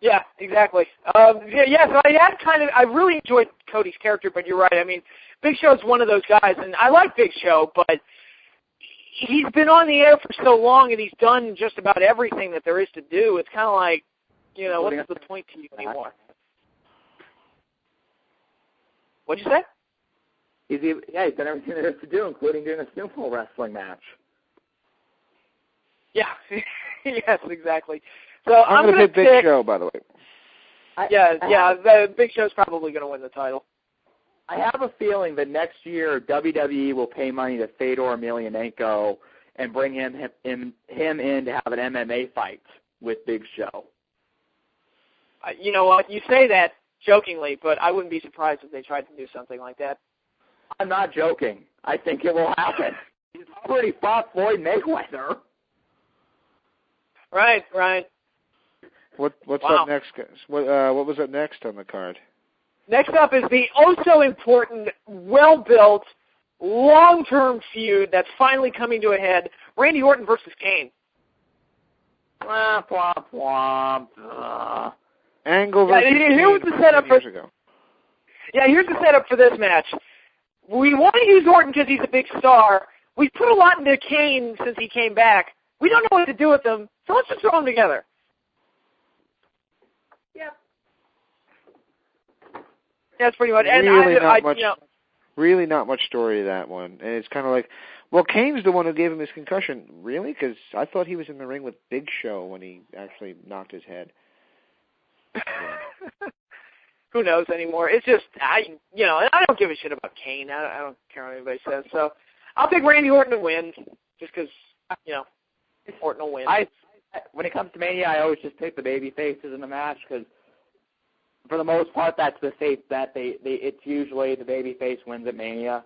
Yeah, exactly. So I really enjoyed Cody's character, but you're right. I mean, Big Show's one of those guys, and I like Big Show, but he's been on the air for so long, and he's done just about everything that there is to do. It's kind of like, what's the point to you anymore? What'd you say?
He's done everything there is to do, including doing a sumo wrestling match.
Yeah, yes, exactly. So
I'm going to pick Big Show, by the way.
The Big Show's probably going to win the title.
I have a feeling that next year WWE will pay money to Fedor Emelianenko and bring him in to have an MMA fight with Big Show.
You know what? You say that jokingly, but I wouldn't be surprised if they tried to do something like that.
I'm not joking. I think it will happen. He's already fought Floyd Mayweather.
Right.
What's up next, guys? What was up next on the card?
Next up is the oh-so-important, well-built, long-term feud that's finally coming to a head. Randy Orton versus Kane.
Womp, womp, womp.
Angle versus
here was the setup
years ago.
Yeah, here's the setup for this match. We want to use Orton because he's a big star. We put a lot into Kane since he came back. We don't know what to do with them, so let's just throw them together.
Yeah.
That's pretty much. And
really not much story to that one. And it's kind of like, well, Kane's the one who gave him his concussion. Really? Because I thought he was in the ring with Big Show when he actually knocked his head. Yeah.
Who knows anymore? It's just, I don't give a shit about Kane. I don't care what anybody says. So I'll pick Randy Orton to win just because, Orton will win.
When it comes to Mania, I always just pick the baby faces in the match because, for the most part, that's the safe bet. It's usually the baby face wins at Mania.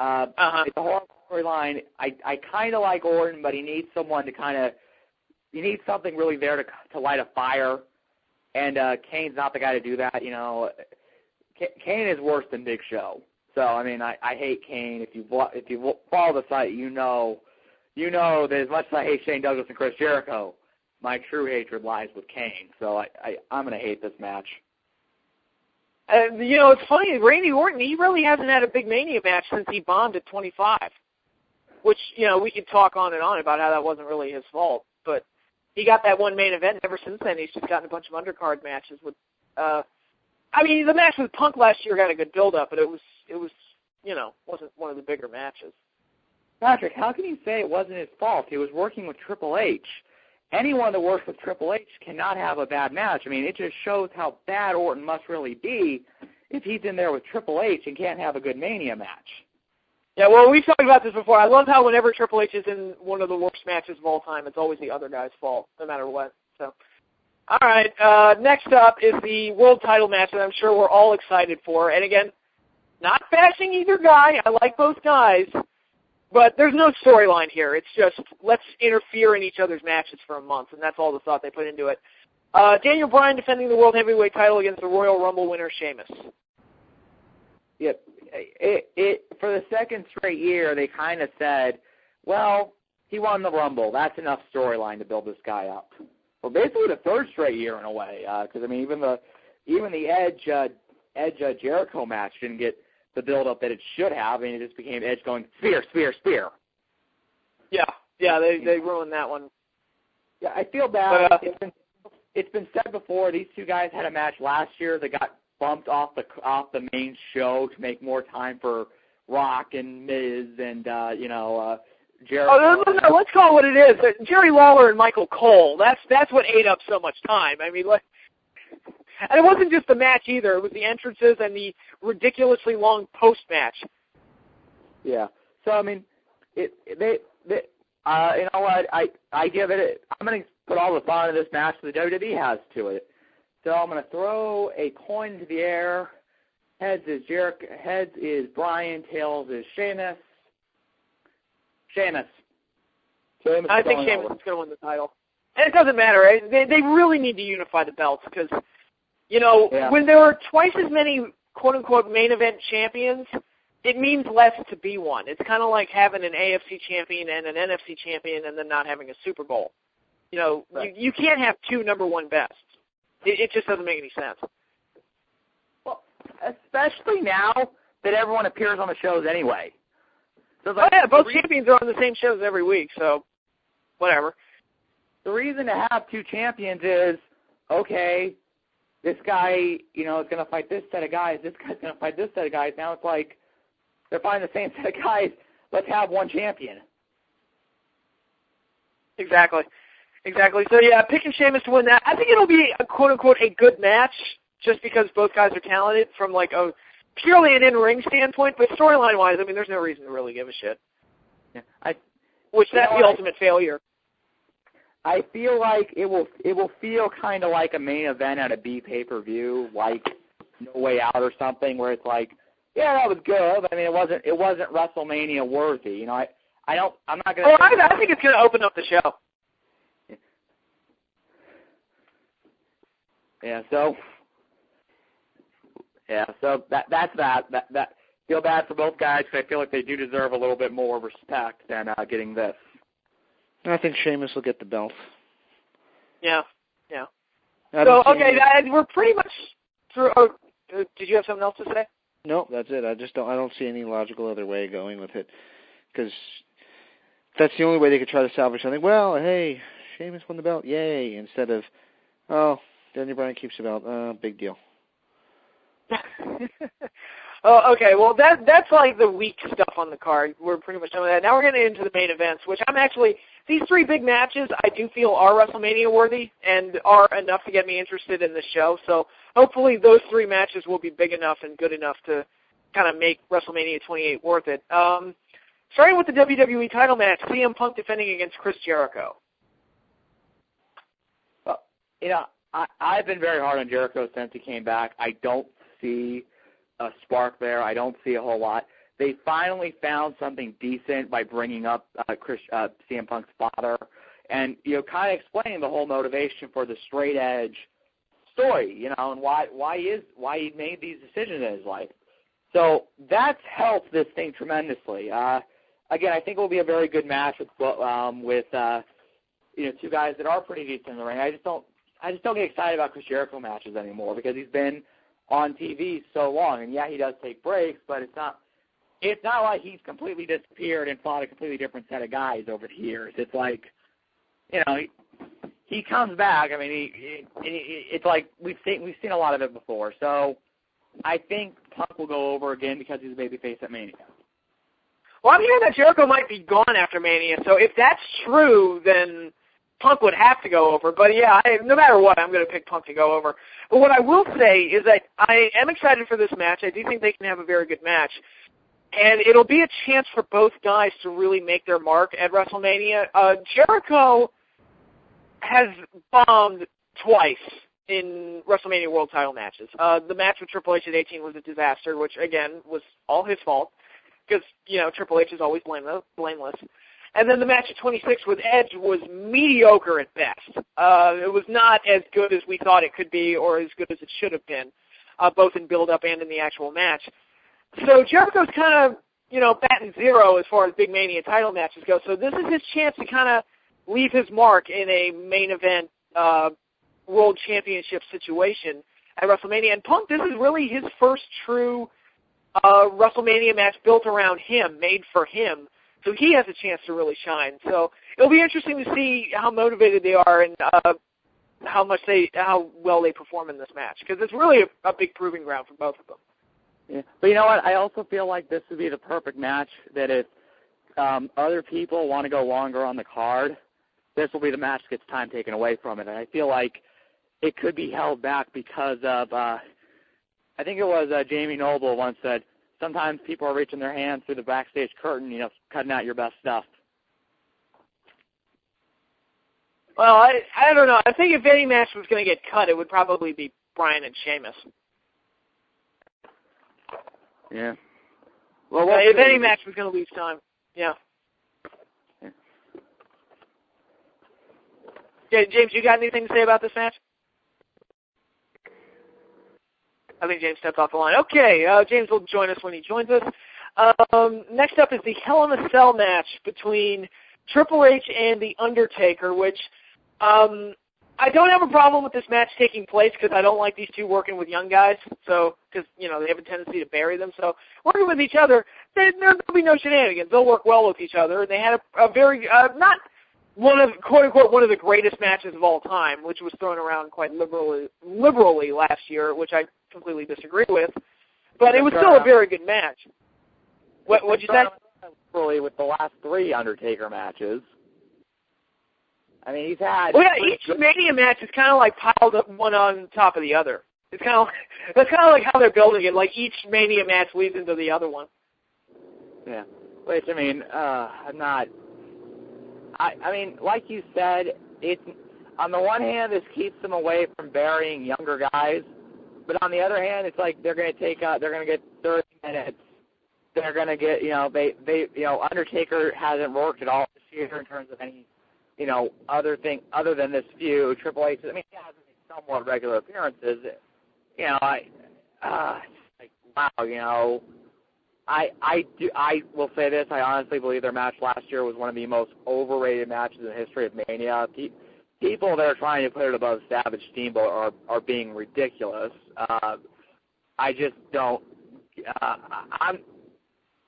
It's a horrible storyline. I kind of like Orton, but he needs someone to he needs something really there to light a fire. And Kane's not the guy to do that. Kane is worse than Big Show. So I mean, I hate Kane. If you follow the site, you know that as much as I hate Shane Douglas and Chris Jericho, my true hatred lies with Kane. So I'm going to hate this match.
It's funny, Randy Orton, he really hasn't had a big Mania match since he bombed at 25, which, we could talk on and on about how that wasn't really his fault, but he got that one main event, and ever since then he's just gotten a bunch of undercard matches with, the match with Punk last year got a good build-up, but it was wasn't one of the bigger matches.
Patrick, how can you say it wasn't his fault? He was working with Triple H. Anyone that works with Triple H cannot have a bad match. I mean, it just shows how bad Orton must really be if he's in there with Triple H and can't have a good Mania match.
Yeah, well, we've talked about this before. I love how whenever Triple H is in one of the worst matches of all time, it's always the other guy's fault, no matter what. So, all right, next up is the world title match that I'm sure we're all excited for. And again, not bashing either guy. I like both guys. But there's no storyline here. It's just, let's interfere in each other's matches for a month, and that's all the thought they put into it. Daniel Bryan defending the World Heavyweight title against the Royal Rumble winner, Sheamus.
Yep. For the second straight year, they kind of said, well, he won the Rumble. That's enough storyline to build this guy up. Well, basically the third straight year in a way, because, even the Edge Jericho match didn't get the build-up that it should have, and it just became Edge going, spear, spear, spear.
Yeah, they ruined that one.
Yeah, I feel bad. It's been said before, these two guys had a match last year that got bumped off the main show to make more time for Rock and Miz and, Jericho.
Oh, no, let's call it what it is. Jerry Lawler and Michael Cole, that's what ate up so much time. And it wasn't just the match either. It was the entrances and the ridiculously long post-match.
Yeah. So, I give it, I'm going to put all the thought of this match that the WWE has to it. So I'm going to throw a coin into the air. Heads is Bryan, tails is Sheamus. I think Sheamus is going to win the title. And it doesn't matter. They really need to unify the belts because
You know,
Yeah.
when there are twice as many quote-unquote main event champions, it means less to be one. It's kind of like having an AFC champion and an NFC champion and then not having a Super Bowl. You know,
right.
you can't have two number one bests. It just doesn't make any sense.
Well, especially now that everyone appears on the shows anyway. So
Oh, yeah, both champions are on the same shows every week, so whatever.
The reason to have two champions is, okay, this guy, you know, is going to fight this set of guys. This guy's going to fight this set of guys. Now it's like they're fighting the same set of guys. Let's have one champion.
Exactly. So, yeah, picking Sheamus to win that. I think it'll be a quote-unquote a good match just because both guys are talented from, like, a purely an in-ring standpoint. But storyline-wise, I mean, there's no reason to really give a shit.
Yeah,
that's the ultimate failure.
I feel like it will feel kind of like a main event at a B pay-per-view, like No Way Out or something, where it's like, yeah, that was good. I mean, it wasn't WrestleMania worthy. You know, I'm not gonna.
Oh, I think it's gonna open up the show.
Yeah. So that's that. Feel bad for both guys because I feel like they do deserve a little bit more respect than getting this.
I think Sheamus will get the belt.
Yeah. So, okay, we're pretty much through. Oh, did you have something else to say?
No, that's it. I don't see any logical other way going with it, because that's the only way they could try to salvage something. Well, hey, Sheamus won the belt, yay! Instead of, oh, Daniel Bryan keeps the belt, big deal.
Oh, okay. Well, that's like the weak stuff on the card. We're pretty much done with that. Now we're getting into the main events, which these three big matches I do feel are WrestleMania worthy and are enough to get me interested in the show. So hopefully those three matches will be big enough and good enough to kind of make WrestleMania 28 worth it. Starting with the WWE title match, CM Punk defending against Chris Jericho.
Well, you know, I've been very hard on Jericho since he came back. I don't see a spark there. I don't see a whole lot. They finally found something decent by bringing up CM Punk's father, and kind of explaining the whole motivation for the straight edge story, and why he made these decisions in his life. So that's helped this thing tremendously. Again, I think it will be a very good match with two guys that are pretty decent in the ring. I just don't get excited about Chris Jericho matches anymore because he's been on TV so long, and yeah, he does take breaks, but it's not like he's completely disappeared and fought a completely different set of guys over the years. It's like, he comes back. I mean, it's like we've seen a lot of it before. So I think Punk will go over again because he's a babyface at Mania.
Well, I'm hearing that Jericho might be gone after Mania, so if that's true, then Punk would have to go over. But, yeah, no matter what, I'm going to pick Punk to go over. But what I will say is that I am excited for this match. I do think they can have a very good match. And it'll be a chance for both guys to really make their mark at WrestleMania. Jericho has bombed twice in WrestleMania World Title matches. The match with Triple H at 18 was a disaster, which, again, was all his fault because, Triple H is always blameless. And then the match at 26 with Edge was mediocre at best. It was not as good as we thought it could be or as good as it should have been, both in build-up and in the actual match. So Jericho's kind of, batting zero as far as big Mania title matches go. So this is his chance to kind of leave his mark in a main event world championship situation at WrestleMania. And Punk, this is really his first true WrestleMania match built around him, made for him. So he has a chance to really shine. So it'll be interesting to see how motivated they are and how well they perform in this match, because it's really a big proving ground for both of them.
Yeah, but you know what? I also feel like this would be the perfect match. That if other people want to go longer on the card, this will be the match that gets time taken away from it. And I feel like it could be held back because of I think it was Jamie Noble once said, sometimes people are reaching their hands through the backstage curtain, cutting out your best stuff.
Well, I don't know. I think if any match was going to get cut, it would probably be Bryan and Sheamus.
Yeah.
Well, if any match was going to lose time, yeah. Yeah, James, you got anything to say about this match? think James stepped off the line. Okay, James will join us when he joins us. Next up is the Hell in a Cell match between Triple H and The Undertaker, which I don't have a problem with this match taking place because I don't like these two working with young guys. So, because, you know, they have a tendency to bury them. So, working with each other, there'll be no shenanigans. They'll work well with each other. And they had a very, not one of, quote-unquote, one of the greatest matches of all time, which was thrown around quite liberally last year, which I completely disagree with. But it was still a very good match. What'd you say?
Liberally with the last 3 Undertaker matches. I mean, he's had...
Well, yeah, each Mania match is kind of like piled up one on top of the other. It's kind of like, that's kind of like how they're building it. Like each Mania match leads into the other one.
Yeah. Which, I mean, I'm not... I mean, like you said, it's on the one hand, this keeps them away from burying younger guys, but on the other hand, it's like they're going to get 30 minutes. They're going to get, you know, Undertaker hasn't worked at all this year in terms of any, you know, other than this few. Triple H, I mean, he has somewhat regular appearances. You know, like, wow, you know, I will say this. I honestly believe their match last year was one of the most overrated matches in the history of Mania. People that are trying to put it above Savage Steamboat are being ridiculous. I just don't. I'm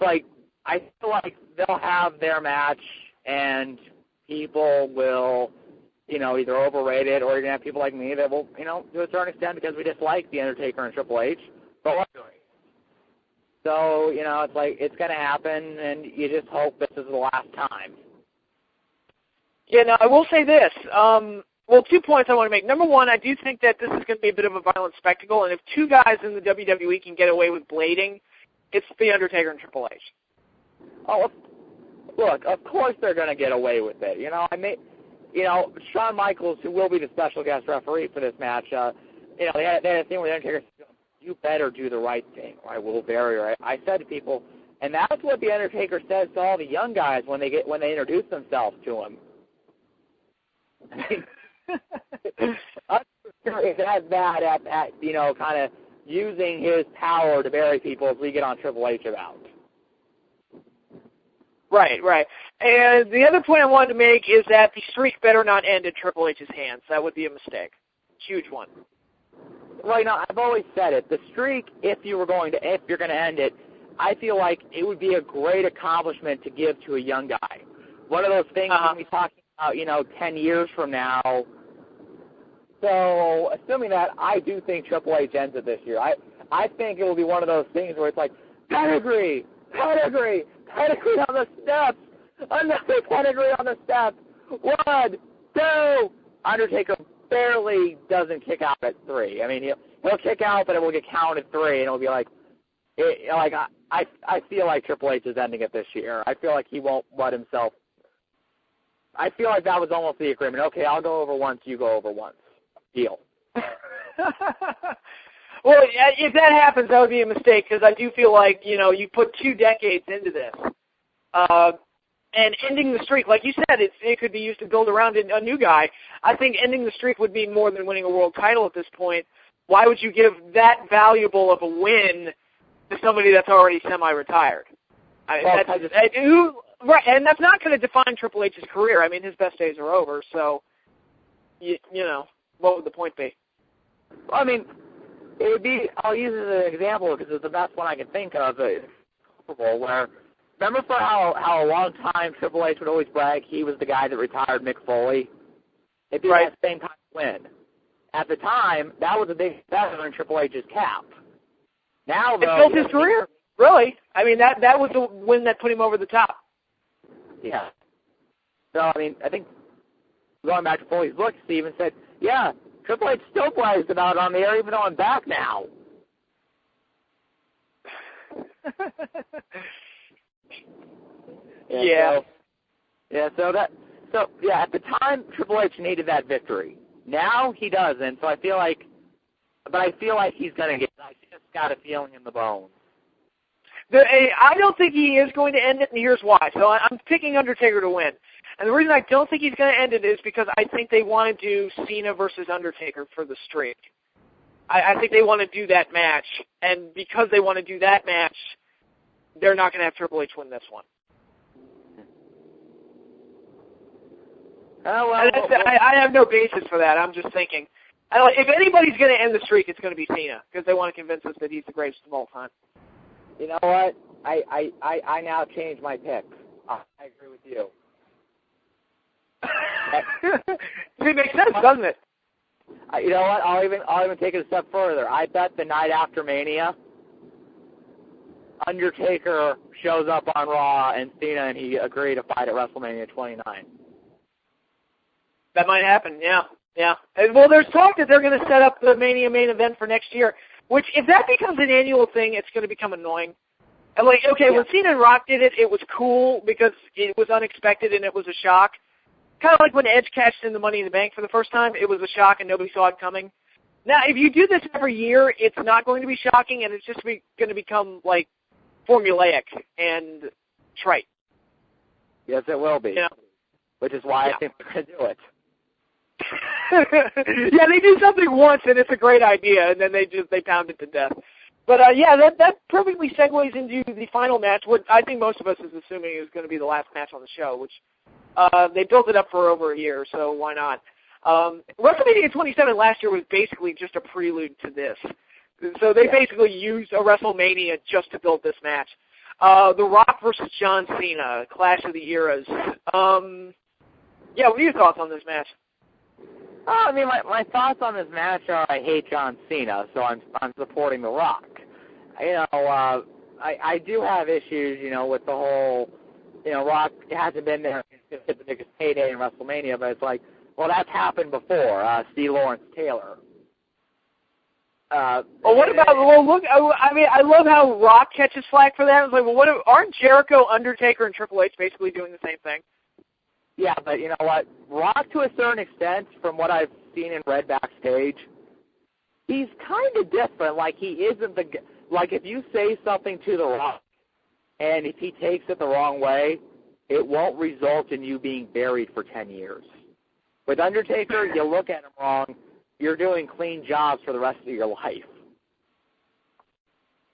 like, I feel like they'll have their match and people will, you know, either overrate it or you're gonna have people like me that will, you know, to a certain extent because we dislike The Undertaker and Triple H, but what doing? So, you know, it's like, it's going to happen, and you just hope this is the last time.
Yeah, now, I will say this. Well, 2 points I want to make. Number one, I do think that this is going to be a bit of a violent spectacle, and if 2 guys in the WWE can get away with blading, it's The Undertaker and Triple H.
Oh, look, of course they're going to get away with it. You know, you know, Shawn Michaels, who will be the special guest referee for this match, you know, they had a thing where The Undertaker said, you better do the right thing, or I will bury her. I said to people, and that's what The Undertaker says to all the young guys when they introduce themselves to him. I mean, Undertaker is as bad at you know, kind of using his power to bury people as we get on Triple H about.
Right. And the other point I wanted to make is that the streak better not end in Triple H's hands. That would be a mistake. Huge one.
Right now, I've always said it. The streak, if you're going to end it, I feel like it would be a great accomplishment to give to a young guy. One of those things we'll be talking about, you know, 10 years from now. So, assuming that, I do think Triple H ends it this year. I think it will be one of those things where it's like, pedigree on the steps, another pedigree on the steps. 1, 2, Undertaker barely doesn't kick out at 3. I mean, he'll kick out, but it will get counted 3, and it'll be like, I feel like Triple H is ending it this year. I feel like he won't let himself. I feel like that was almost the agreement. Okay, I'll go over once, you go over once. Deal.
Well, if that happens, that would be a mistake because I do feel like, you know, you put 2 decades into this. And ending the streak, like you said, it could be used to build around a new guy. I think ending the streak would mean more than winning a world title at this point. Why would you give that valuable of a win to somebody that's already semi-retired? Right, and that's not going to define Triple H's career. I mean, his best days are over, so, you know, what would the point be?
Well, I mean, it would be, I'll use it as an example because it's the best one I can think of, where, remember for how a long time Triple H would always brag he was the guy that retired Mick Foley? It'd be that same kind of win. At the time, that was a big feather in Triple H's cap. Now, though,
it built his career, really. I mean, that was the win that put him over the top.
Yeah. So, I mean, I think going back to Foley's book, Steven said, yeah, Triple H still brags about it on the air, even though I'm back now.
Yeah.
So at the time, Triple H needed that victory. Now he doesn't. So I feel like he's going to get it. I just got a feeling in the bones.
I don't think he is going to end it, and here's why. So I'm picking Undertaker to win. And the reason I don't think he's going to end it is because I think they want to do Cena versus Undertaker for the streak. I think they want to do that match, and because they want to do that match, they're not going to have Triple H win this one. I have no basis for that. I'm just thinking. If anybody's going to end the streak, it's going to be Cena, because they want to convince us that he's the greatest of all time.
You know what? I now change my pick. I agree with you.
It makes sense, doesn't it?
You know what? I'll even take it a step further. I bet the night after Mania, Undertaker shows up on Raw and Cena and he agree to fight at WrestleMania 29.
That might happen. Yeah. Well, there's talk that they're going to set up the Mania main event for next year. Which, if that becomes an annual thing, it's going to become annoying. And when Cena and Rock did it, it was cool because it was unexpected and it was a shock. Kind of like when Edge cashed in the Money in the Bank for the first time. It was a shock and nobody saw it coming. Now, if you do this every year, it's not going to be shocking and it's just going to become, like, formulaic and trite.
Yes, it will be.
Yeah.
Which is why I think we're going to do it.
Yeah, they do something once and it's a great idea, and then they pound it to death. But that perfectly segues into the final match. What I think most of us is assuming is going to be the last match on the show, which they built it up for over a year, so why not? WrestleMania 27 last year was basically just a prelude to this. So they basically used a WrestleMania just to build this match. The Rock versus John Cena, Clash of the Eras. What are your thoughts on this match?
I mean, my thoughts on this match are I hate John Cena, so I'm supporting The Rock. I do have issues, with the whole, Rock hasn't been there since the biggest payday in WrestleMania, but it's like, well, that's happened before, C. Lawrence Taylor.
What about, look, I love how Rock catches flack for that. It's like, aren't Jericho, Undertaker, and Triple H basically doing the same thing?
Yeah, but you know what? Rock, to a certain extent, from what I've seen and read backstage, he's kind of different. Like, he isn't like, if you say something to The Rock, and if he takes it the wrong way, it won't result in you being buried for 10 years. With Undertaker, you look at him wrong, you're doing clean jobs for the rest of your life.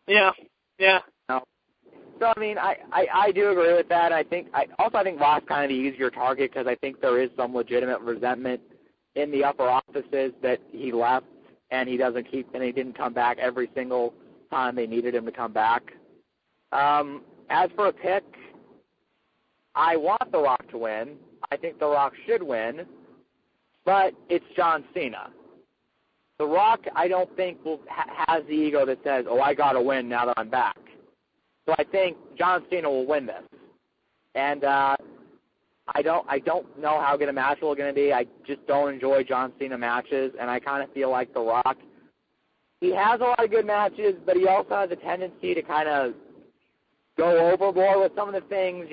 Yeah.
So, I mean, I do agree with that. I think Rock's kind of the easier target because I think there is some legitimate resentment in the upper offices that he left and he didn't come back every single time they needed him to come back. As for a pick, I want The Rock to win. I think The Rock should win, but it's John Cena. The Rock, I don't think has the ego that says, "Oh, I got to win now that I'm back." So I think John Cena will win this. And I don't know how good a match it's going to be. I just don't enjoy John Cena matches, and I kind of feel like The Rock, he has a lot of good matches, but he also has a tendency to kind of go overboard with some of the things.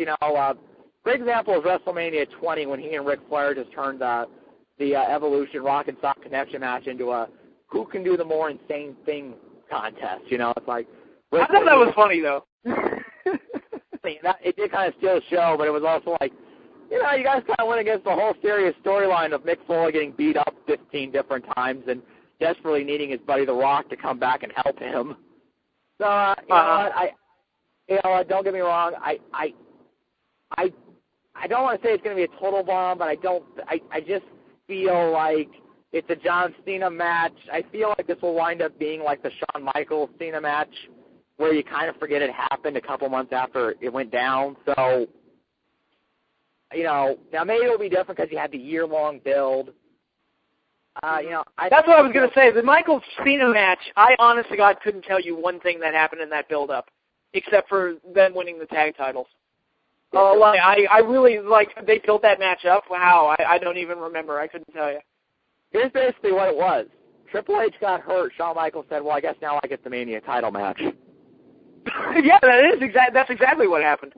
Great example is WrestleMania 20 when he and Ric Flair just turned the Evolution Rock and Sock Connection match into a who can do the more insane thing contest. It's like,
I thought that was funny, though.
It did kind of steal the show, but it was also like, you guys kind of went against the whole serious storyline of Mick Foley getting beat up 15 different times and desperately needing his buddy The Rock to come back and help him. So, don't get me wrong, I don't want to say it's going to be a total bomb, but I just feel like it's a John Cena match. I feel like this will wind up being like the Shawn Michaels Cena match, where you kind of forget it happened a couple months after it went down. So, now maybe it'll be different because you had the year-long build. That's
what I was going to say. The Michaels Cena match, I honest to God couldn't tell you one thing that happened in that build-up, except for them winning the tag titles. I really, they built that match up. Wow, I don't even remember. I couldn't tell you.
Here's basically what it was. Triple H got hurt. Shawn Michaels said, well, I guess now I get the Mania title match.
Yeah, that's exactly what happened.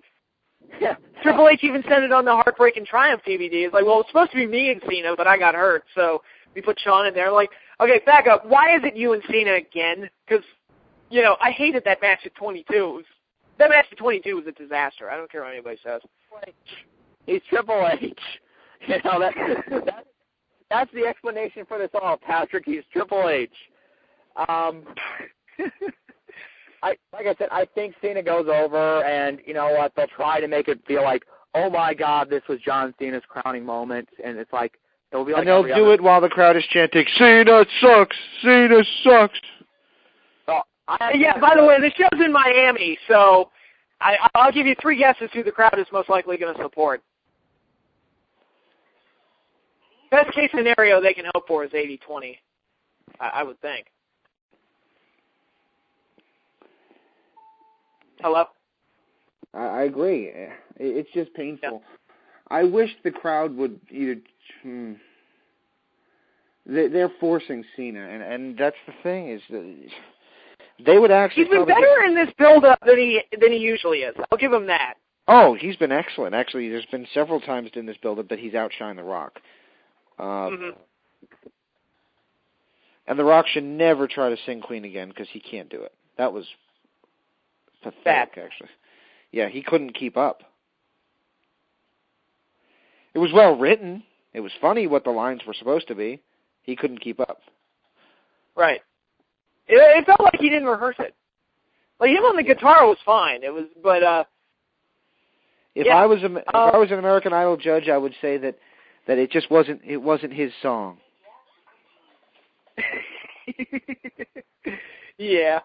Yeah.
Triple H even sent it on the Heartbreak and Triumph DVD. It's like, well, it's supposed to be me and Cena, but I got hurt, so we put Shawn in there. Like, okay, back up. Why is it you and Cena again? Because, I hated that match at 22. That match at 22 was a disaster. I don't care what anybody says.
He's Triple H. That's the explanation for this all, Patrick. He's Triple H. Like I said, I think Cena goes over, and you know what? They'll try to make it feel like, oh my God, this was John Cena's crowning moment, and it's like it'll be like.
And they'll do it while the crowd is chanting, "Cena sucks! Cena sucks!"
Oh,
yeah. By the way, the show's in Miami, so I'll give you 3 guesses who the crowd is most likely going to support. Best case scenario they can hope for is 80-20, I would think. Hello?
I agree. It's just painful. Yeah. I wish the crowd would either... They're forcing Cena, and that's the thing, is that they would actually...
He's been better in this build-up than he usually is. I'll give him that.
Oh, he's been excellent. Actually, there's been several times in this build-up that he's outshined The Rock. And The Rock should never try to sing Queen again, because he can't do it. That was pathetic, actually. Yeah, he couldn't keep up. It was well written. It was funny what the lines were supposed to be. He couldn't keep up.
Right. It felt like he didn't rehearse it. Like, him on the guitar was fine. It was, but
if I was an American Idol judge, I would say that it just wasn't his song.
Yeah.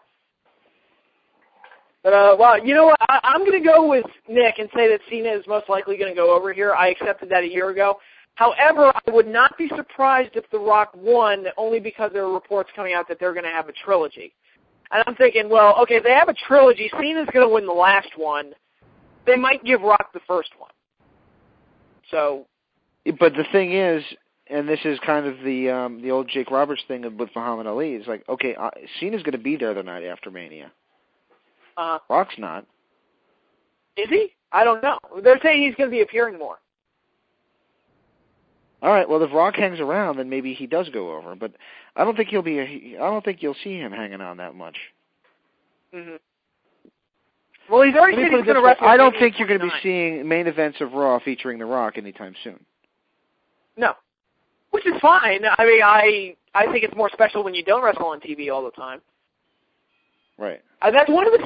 But, well, you know what? I'm going to go with Nick and say that Cena is most likely going to go over here. I accepted that a year ago. However, I would not be surprised if The Rock won, only because there are reports coming out that they're going to have a trilogy. And I'm thinking, well, okay, if they have a trilogy, Cena's going to win the last one. They might give Rock the first one. So.
But the thing is, and this is kind of the old Jake Roberts thing with Muhammad Ali, is like, okay, Cena's going to be there the night after Mania. Rock's not.
Is he? I don't know. They're saying he's going to be appearing more.
All right. Well, if Rock hangs around, then maybe he does go over. But I don't think I don't think you'll see him hanging on that much.
Mm-hmm. Well, he's already said he's going to wrestle.
I don't think you're going to be seeing main events of Raw featuring The Rock anytime soon. No.
Which is fine. I mean, I think it's more special when you don't wrestle on TV all the time.
Right.
That's one of the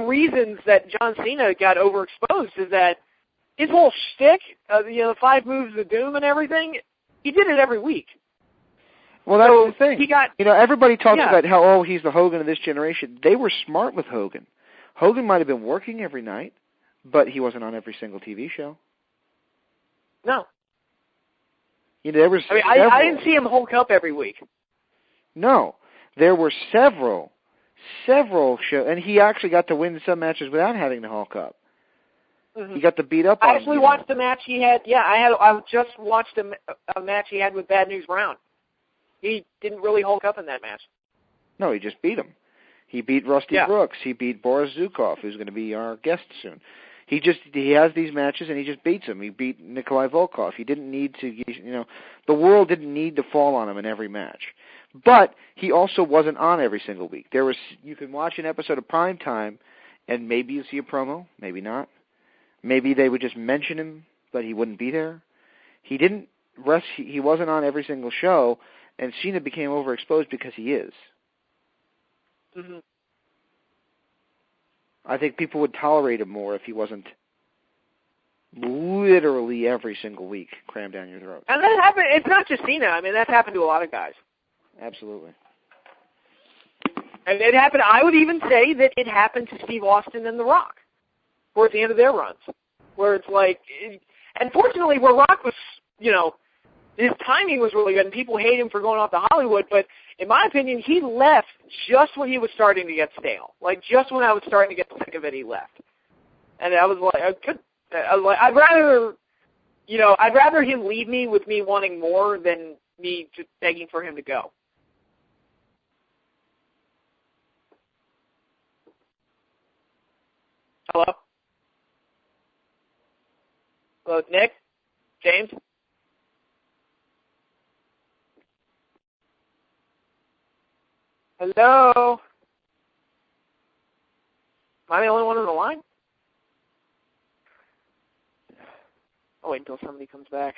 reasons that John Cena got overexposed, is that his whole shtick, the 5 moves of doom and everything, he did it every week.
Well, that's the thing.
He got,
everybody talks about how, he's the Hogan of this generation. They were smart with Hogan. Hogan might have been working every night, but he wasn't on every single TV show.
No.
There was.
I didn't see him Hulk up every week.
No. There were several shows, and he actually got to win some matches without having to Hulk up. Mm-hmm. He got to beat up.
I actually watched the match he had. Yeah, I just watched a match he had with Bad News Brown. He didn't really Hulk up in that match.
No, he just beat him. He beat Rusty Brooks. He beat Boris Zukov, who's going to be our guest soon. He has these matches and he just beats him. He beat Nikolai Volkov. He didn't need to, the world didn't need to fall on him in every match. But he also wasn't on every single week. You can watch an episode of Prime Time, and maybe you see a promo, maybe not. Maybe they would just mention him, but he wouldn't be there. He didn't rest. He wasn't on every single show, and Cena became overexposed because he is.
Mm-hmm.
I think people would tolerate him more if he wasn't literally every single week crammed down your throat.
And that happened. It's not just Cena. I mean, that's happened to a lot of guys.
Absolutely.
And it happened. I would even say that it happened to Steve Austin and The Rock towards the end of their runs, where it's like, and fortunately, where Rock was, his timing was really good, and people hate him for going off to Hollywood, but in my opinion, he left just when he was starting to get stale. Like, just when I was starting to get sick of it, he left. And I was like, I'd rather him leave me with me wanting more than me just begging for him to go. Hello? Hello, Nick? James? Hello? Am I the only one on the line? I'll wait until somebody comes back.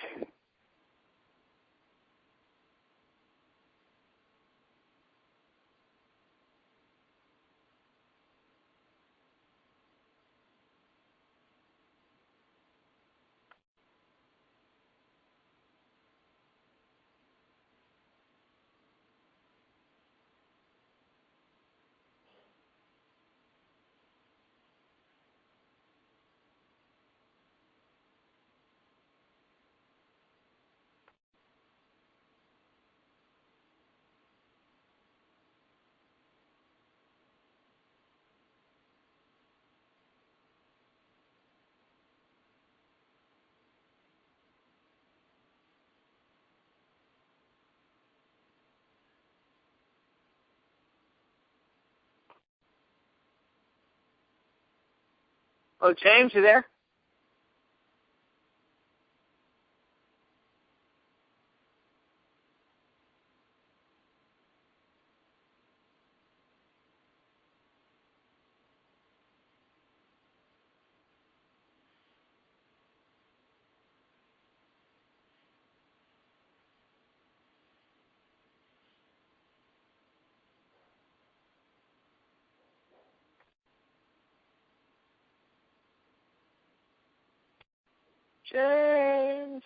Oh, James, you there? James.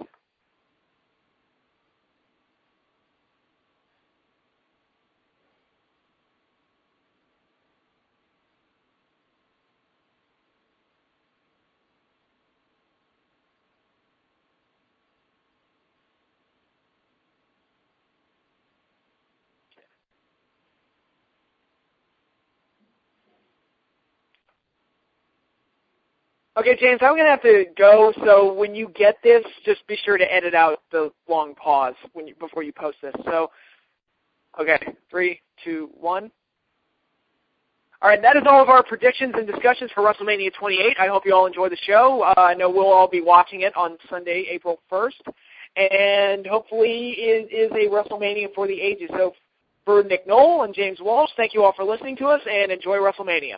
Okay, James, I'm going to have to go, so when you get this, just be sure to edit out the long pause before you post this. So, okay, 3, 2, 1. All right, that is all of our predictions and discussions for WrestleMania 28. I hope you all enjoy the show. I know we'll all be watching it on Sunday, April 1st, and hopefully it is a WrestleMania for the ages. So for Nick Knoll and James Walsh, thank you all for listening to us, and enjoy WrestleMania.